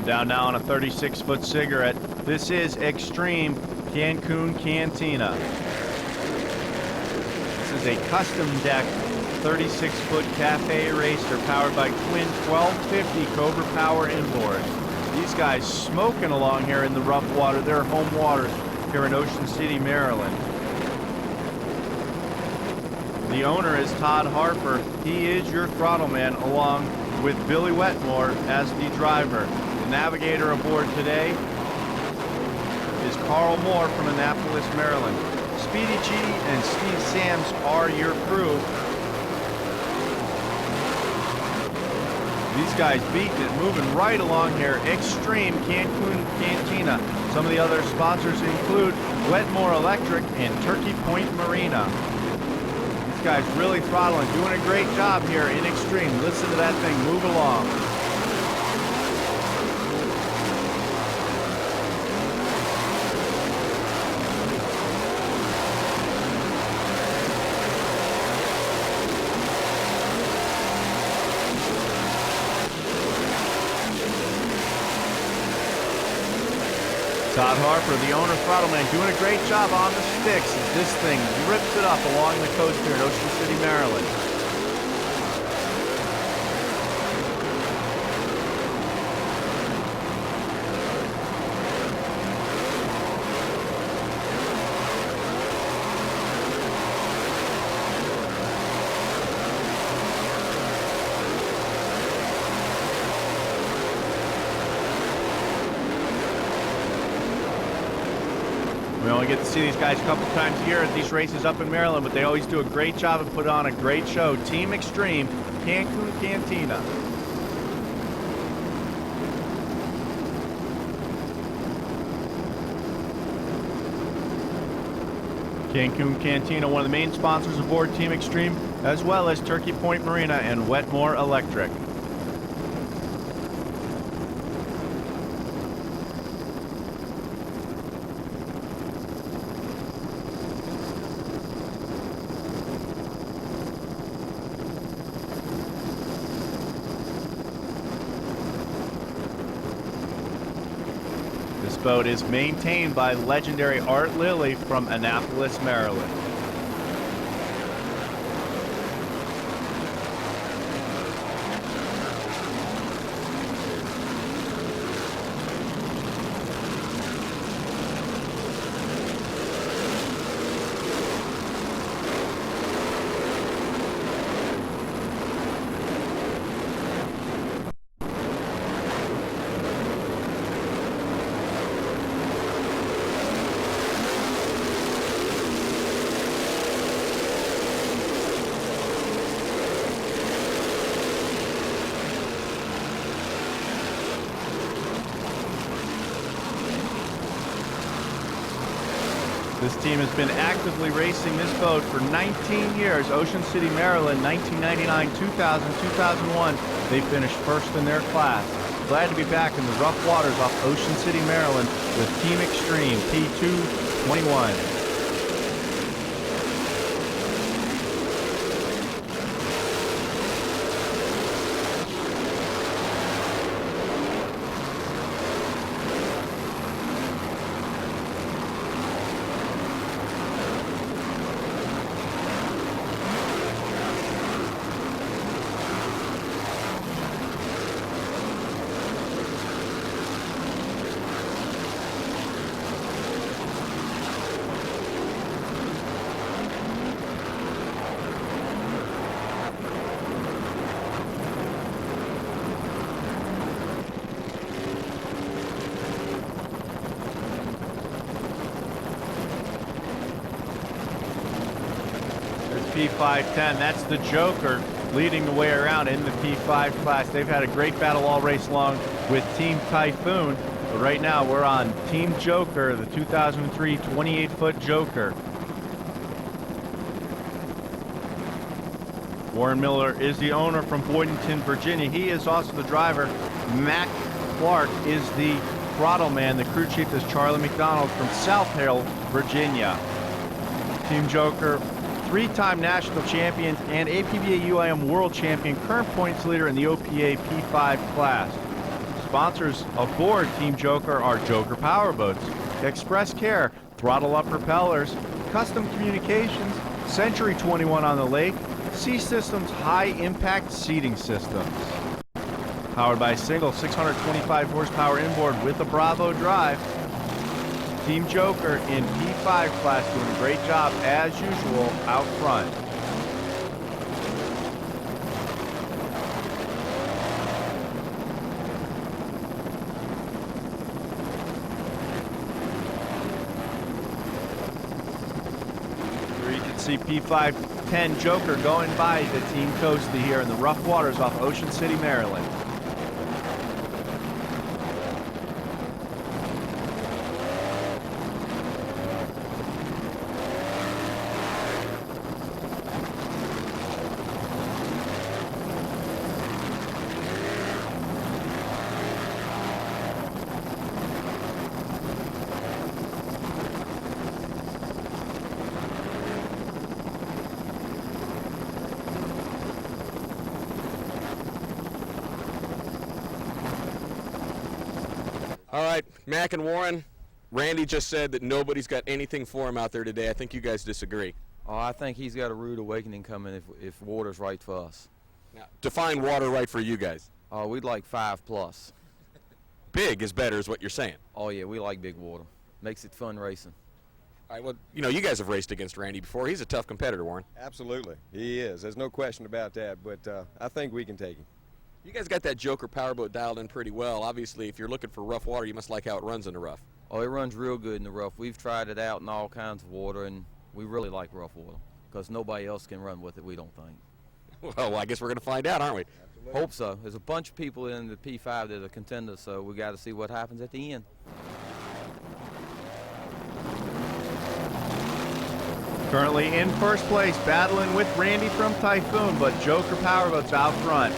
Down now on a 36-foot cigarette. This is Extreme Cancun Cantina. This is a custom deck 36-foot cafe racer powered by twin 1250 Cobra Power inboards. These guys smoking along here in the rough water, their home waters here in Ocean City, Maryland. The owner is Todd Harper. He is your throttle man, along with Billy Wetmore as the driver. Navigator aboard today is Carl Moore from Annapolis, Maryland. Speedy G and Steve Sams are your crew. These guys beating it, moving right along here. Extreme Cancun Cantina. Some of the other sponsors include Wetmore Electric and Turkey Point Marina. These guys really throttling, doing a great job here in Extreme. Listen to that thing move along. Todd Harper, the owner throttle man, doing a great job on the sticks as this thing rips it up along the coast here in Ocean City, Maryland. We only get to see these guys a couple times a year at these races up in Maryland, but they always do a great job and put on a great show. Team Extreme, Cancun Cantina. Cancun Cantina, one of the main sponsors aboard Team Extreme, as well as Turkey Point Marina and Wetmore Electric. This boat is maintained by legendary Art Lilly from Annapolis, Maryland. This team has been actively racing this boat for 19 years. Ocean City, Maryland, 1999, 2000, 2001. They finished first in their class. Glad to be back in the rough waters off Ocean City, Maryland with Team Extreme P221. P510, that's the Joker leading the way around in the P5 class. They've had a great battle all race long with Team Typhoon, but right now we're on Team Joker, the 2003 28-foot Joker. Warren Miller is the owner from Boynton, Virginia. He is also the driver. Matt Clark is the throttle man. The crew chief is Charlie McDonald from South Hill, Virginia. Team Joker, three-time national champion and APBA UIM world champion, current points leader in the OPA P5 class. Sponsors aboard Team Joker are Joker Powerboats, Express Care, Throttle Up Propellers, Custom Communications, Century 21 on the Lake, Sea Systems High Impact Seating Systems. Powered by a single 625 horsepower inboard with a Bravo drive. Team Joker in P5 class doing a great job as usual out front. Here you can see P510 Joker going by the Team Coastie here in the rough waters off Ocean City, Maryland. All right, Mac and Warren, Randy just said that nobody's got anything for him out there today. I think you guys disagree. Oh, I think he's got a rude awakening coming if water's right for us. Now, define water right for you guys. Oh, we'd like 5+. Big is better is what you're saying. Oh, yeah, we like big water. Makes it fun racing. All right, well, you know, you guys have raced against Randy before. He's a tough competitor, Warren. Absolutely, he is. There's no question about that, but I think we can take him. You guys got that Joker Powerboat dialed in pretty well. Obviously, if you're looking for rough water, you must like how it runs in the rough. Oh, it runs real good in the rough. We've tried it out in all kinds of water, and we really like rough water because nobody else can run with it, we don't think. Well, I guess we're going to find out, aren't we? Absolutely. Hope so. There's a bunch of people in the P5 that are contenders, so we got to see what happens at the end. Currently in first place, battling with Randy from Typhoon, but Joker Powerboat's out front.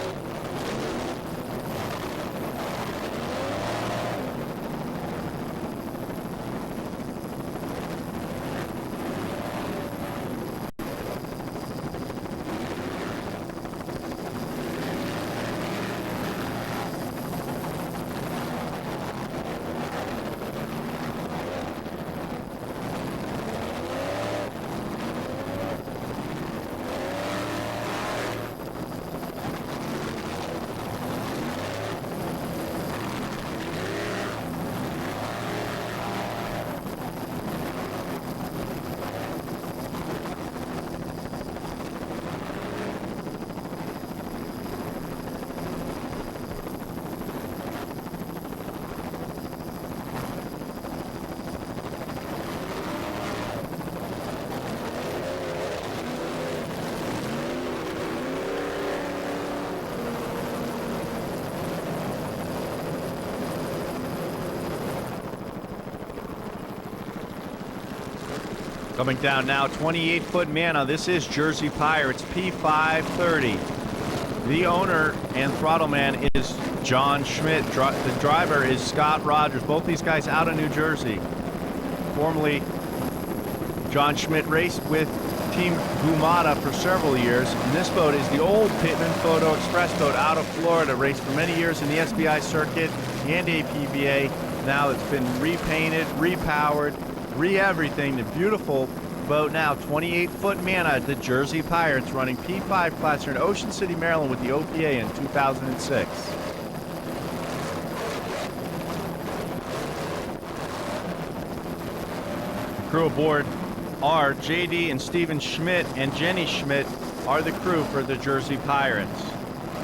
Coming down now, 28-foot Mana. This is Jersey Pirates P530. The owner and throttle man is John Schmidt. The driver is Scott Rogers. Both these guys out of New Jersey. Formerly, John Schmidt raced with Team Gumata for several years. And this boat is the old Pittman Photo Express boat out of Florida. Raced for many years in the SBI circuit and APBA. Now it's been repainted, repowered, everything. The beautiful boat now, 28-foot Mana, the Jersey Pirates, running P5 class here in Ocean City, Maryland with the OPA in 2006. The crew aboard are JD and Steven Schmidt, and Jenny Schmidt are the crew for the Jersey Pirates.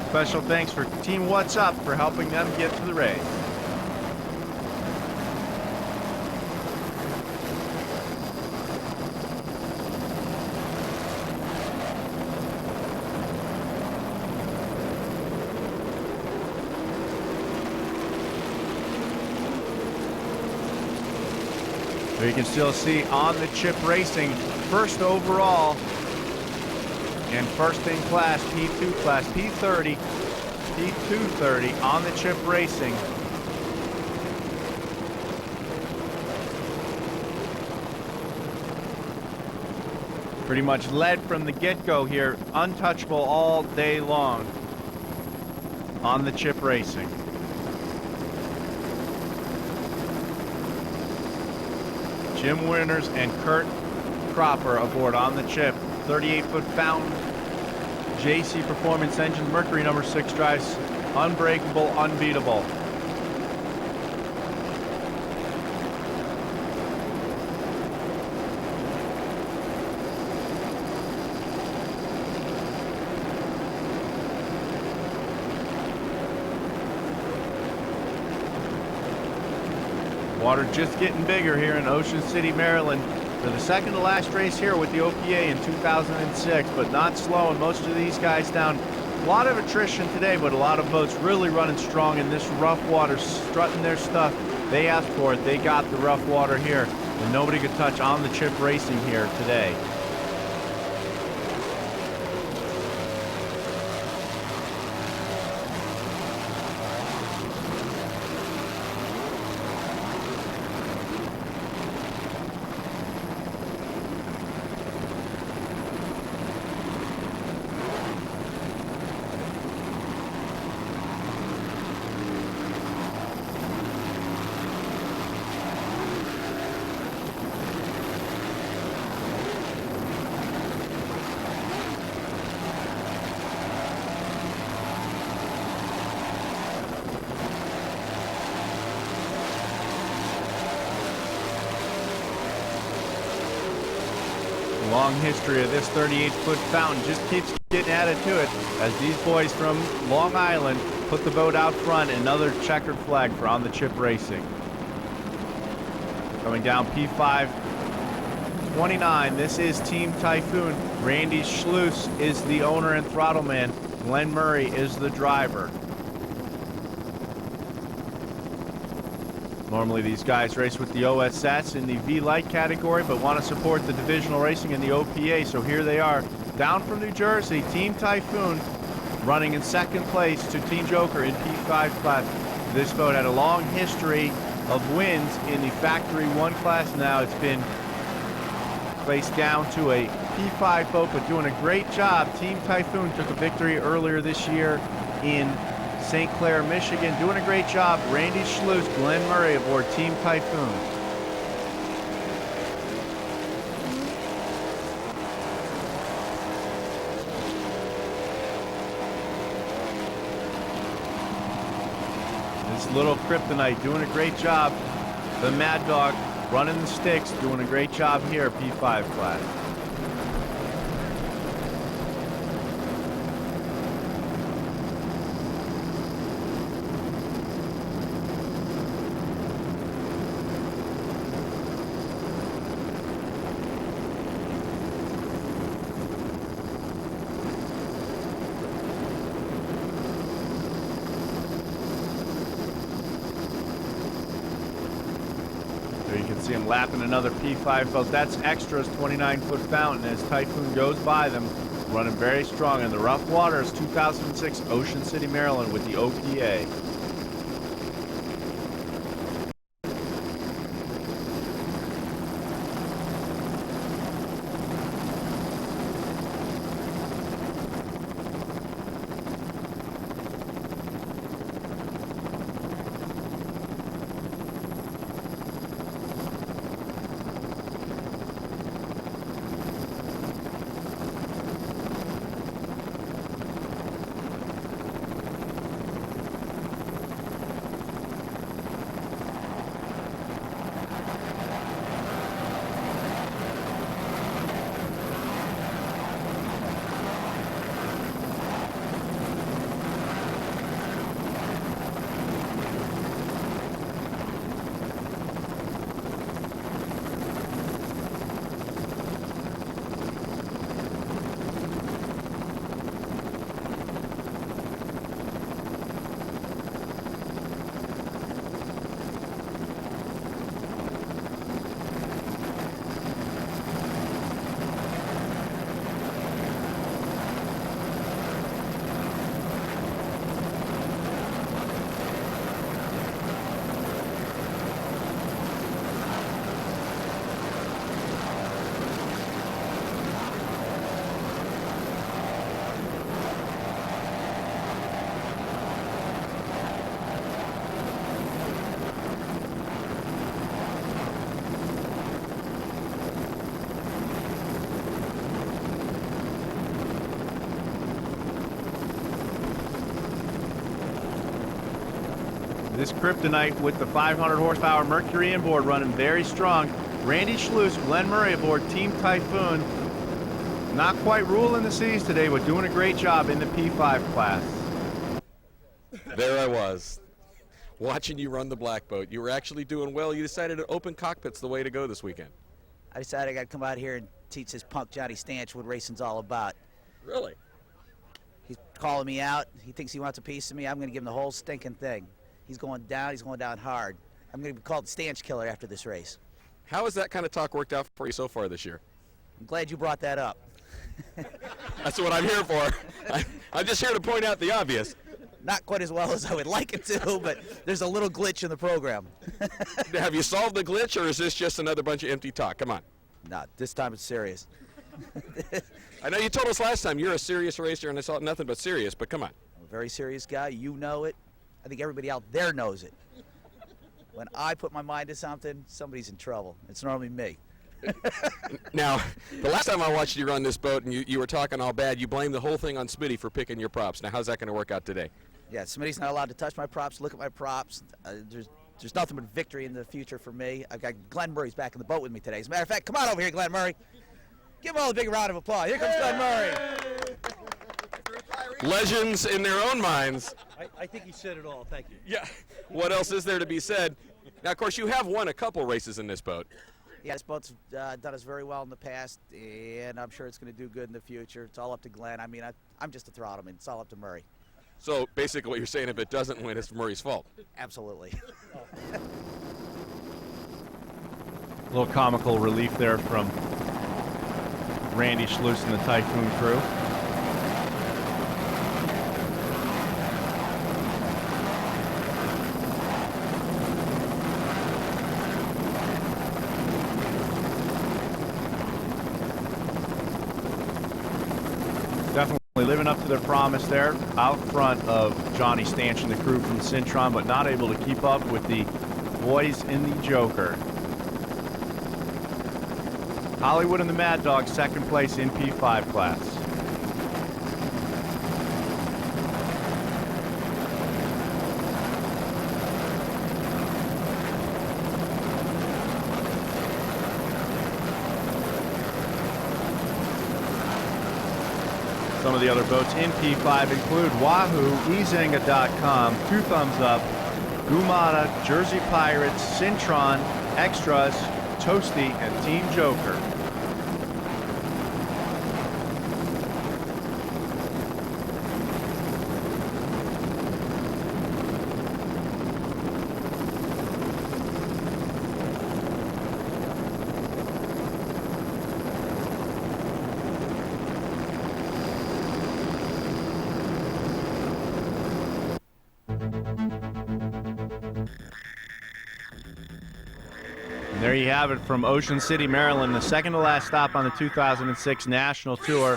Special thanks for Team What's Up for helping them get to the race. So you can still see on the chip racing, first overall and first in class, P2 class, P30, P230 on the chip racing. Pretty much led from the get-go here, untouchable all day long on the chip racing. Jim Winters and Kurt Cropper aboard on the chip. 38-foot Fountain JC Performance engine, Mercury number 6 drives, unbreakable, unbeatable. Water just getting bigger here in Ocean City, Maryland for the second to last race here with the OPA in 2006, but not slowing most of these guys down. A lot of attrition today, but a lot of boats really running strong in this rough water, strutting their stuff. They asked for it. They got the rough water here, and nobody could touch on the chip racing here today. Long history of this 38-foot Fountain just keeps getting added to it as these boys from Long Island put the boat out front. Another checkered flag for on the chip racing. Coming down P5 29, this is Team Typhoon. Randy Schluss is the owner and throttle man. Glenn Murray is the driver. Normally these guys race with the OSS in the V-Light category, but want to support the divisional racing in the OPA, so here they are. Down from New Jersey, Team Typhoon running in second place to Team Joker in P5 class. This boat had a long history of wins in the Factory 1 class. Now it's been placed down to a P5 boat, but doing a great job. Team Typhoon took a victory earlier this year in St. Clair, Michigan. Doing a great job. Randy Schluss, Glenn Murray aboard Team Typhoon. This little Kryptonite doing a great job. The Mad Dog running the sticks, doing a great job here, P5 class. There you can see them lapping another P5 boat. That's Extra's 29-foot fountain as Typhoon goes by them, running very strong in the rough waters. 2006 Ocean City, Maryland with the OPA. This Kryptonite with the 500 horsepower Mercury inboard running very strong. Randy Schluss, Glenn Murray aboard Team Typhoon. Not quite ruling the seas today, but doing a great job in the P5 class. There I was, watching you run the black boat. You were actually doing well. You decided to open cockpit's the way to go this weekend. I decided I got to come out here and teach this punk Johnny Stanch what racing's all about. Really? He's calling me out. He thinks he wants a piece of me. I'm going to give him the whole stinking thing. He's going down hard. I'm going to be called the Stanch Killer after this race. How has that kind of talk worked out for you so far this year? I'm glad you brought that up. That's what I'm here for. I'm just here to point out the obvious. Not quite as well as I would like it to, but there's a little glitch in the program. Have you solved the glitch, or is this just another bunch of empty talk? Come on. No, this time it's serious. I know you told us last time you're a serious racer, and I saw nothing but serious, but come on. I'm a very serious guy. You know it. I think everybody out there knows it. When I put my mind to something, somebody's in trouble. It's normally me. Now, the last time I watched you run this boat and you were talking all bad, you blamed the whole thing on Smitty for picking your props. Now, how's that going to work out today? Yeah, Smitty's not allowed to touch my props, look at my props. There's nothing but victory in the future for me. I've got Glenn Murray's back in the boat with me today. As a matter of fact, come on over here, Glenn Murray. Give him all a big round of applause. Here comes Glenn Murray. Legends in their own minds. I think he said it all. Thank you. Yeah. What else is there to be said? Now, of course, you have won a couple races in this boat. Yeah, this boat's done us very well in the past, and I'm sure it's going to do good in the future. It's all up to Glenn. I mean, I'm just a throttle-man. It's all up to Murray. So, basically what you're saying, if it doesn't win, it's Murray's fault. Absolutely. A little comical relief there from Randy Schluss and the Typhoon crew. Definitely living up to their promise there, out front of Johnny Stanch and the crew from Cintron, but not able to keep up with the boys in the Joker. Hollywood and the Mad Dog, second place in P5 class. Some of the other boats in P5 include Wahoo, Ezanga.com, Two Thumbs Up, Gumata, Jersey Pirates, Cintron, Extras, Toasty, and Team Joker. And there you have it from Ocean City, Maryland, the second to last stop on the 2006 National Tour.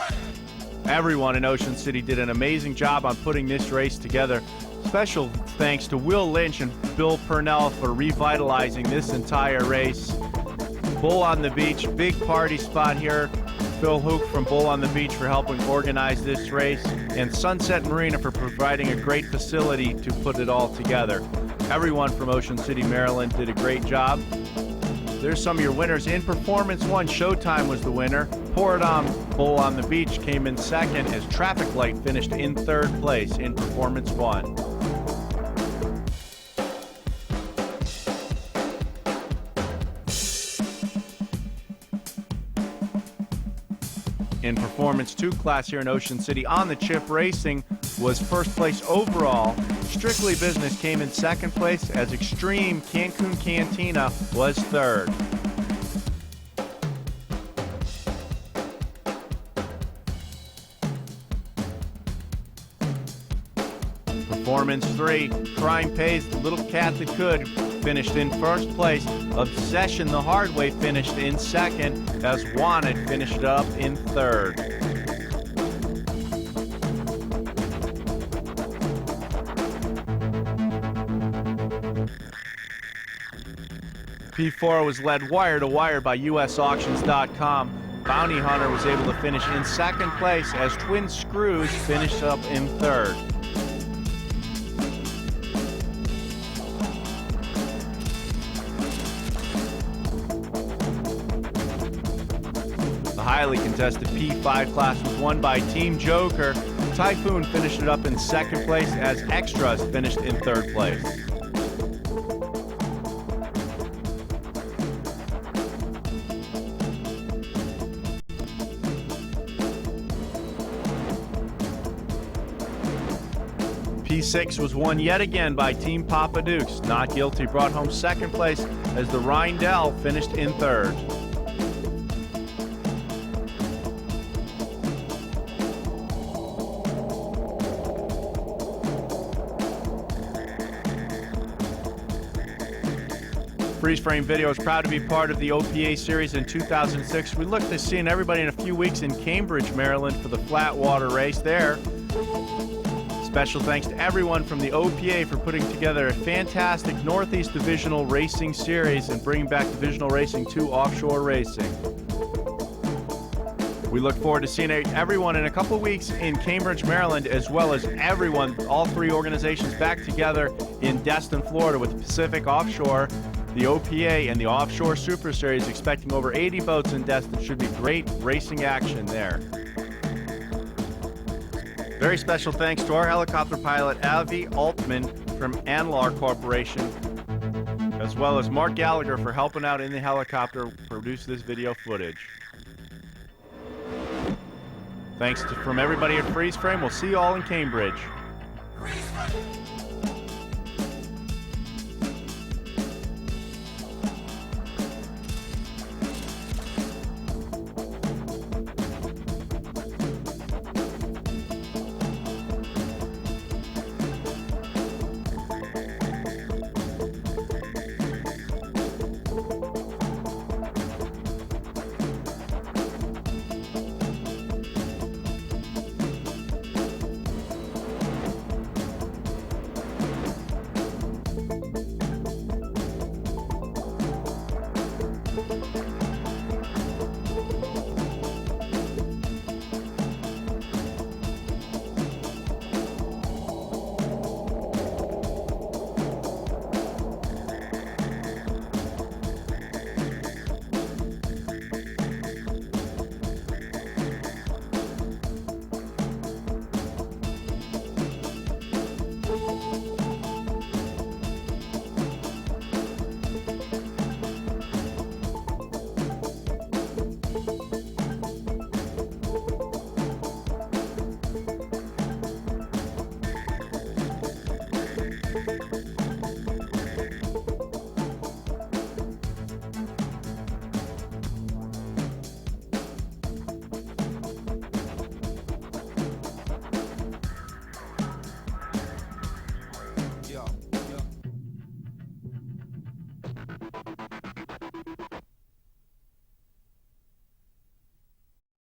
Everyone in Ocean City did an amazing job on putting this race together. Special thanks to Will Lynch and Bill Purnell for revitalizing this entire race. Bull on the Beach, big party spot here. Phil Hook from Bull on the Beach for helping organize this race, and Sunset Marina for providing a great facility to put it all together. Everyone from Ocean City, Maryland did a great job. There's some of your winners. In Performance 1, Showtime was the winner. Pour It On, Bull on the Beach came in second as Traffic Light finished in third place in Performance 1. In Performance 2 class here in Ocean City, On the Chip Racing was first place overall. Strictly Business came in second place as Extreme Cancun Cantina was third. Performance 3, Crime Pays, The Little Cat That Could finished in first place. Obsession the Hard Way finished in second, as Wanted finished up in third. P4 was led wire to wire by USauctions.com. Bounty Hunter was able to finish in second place as Twin Screws finished up in third. The highly contested P5 class was won by Team Joker. Typhoon finished it up in second place as Extras finished in third place. P6 was won yet again by Team Papa Dukes. Not Guilty brought home second place as the Rindell finished in third. Freeze Frame Video is proud to be part of the OPA series in 2006. We look to seeing everybody in a few weeks in Cambridge, Maryland for the Flatwater race there. Special thanks to everyone from the OPA for putting together a fantastic Northeast Divisional Racing series and bringing back divisional racing to offshore racing. We look forward to seeing everyone in a couple of weeks in Cambridge, Maryland, as well as everyone, all three organizations back together in Destin, Florida with Pacific Offshore, the OPA, and the Offshore Super Series, expecting over 80 boats in Destin. Should be great racing action there. Very special thanks to our helicopter pilot, Avi Altman from Anlar Corporation, as well as Mark Gallagher for helping out in the helicopter produce this video footage. Thanks from everybody at Freeze Frame. We'll see you all in Cambridge.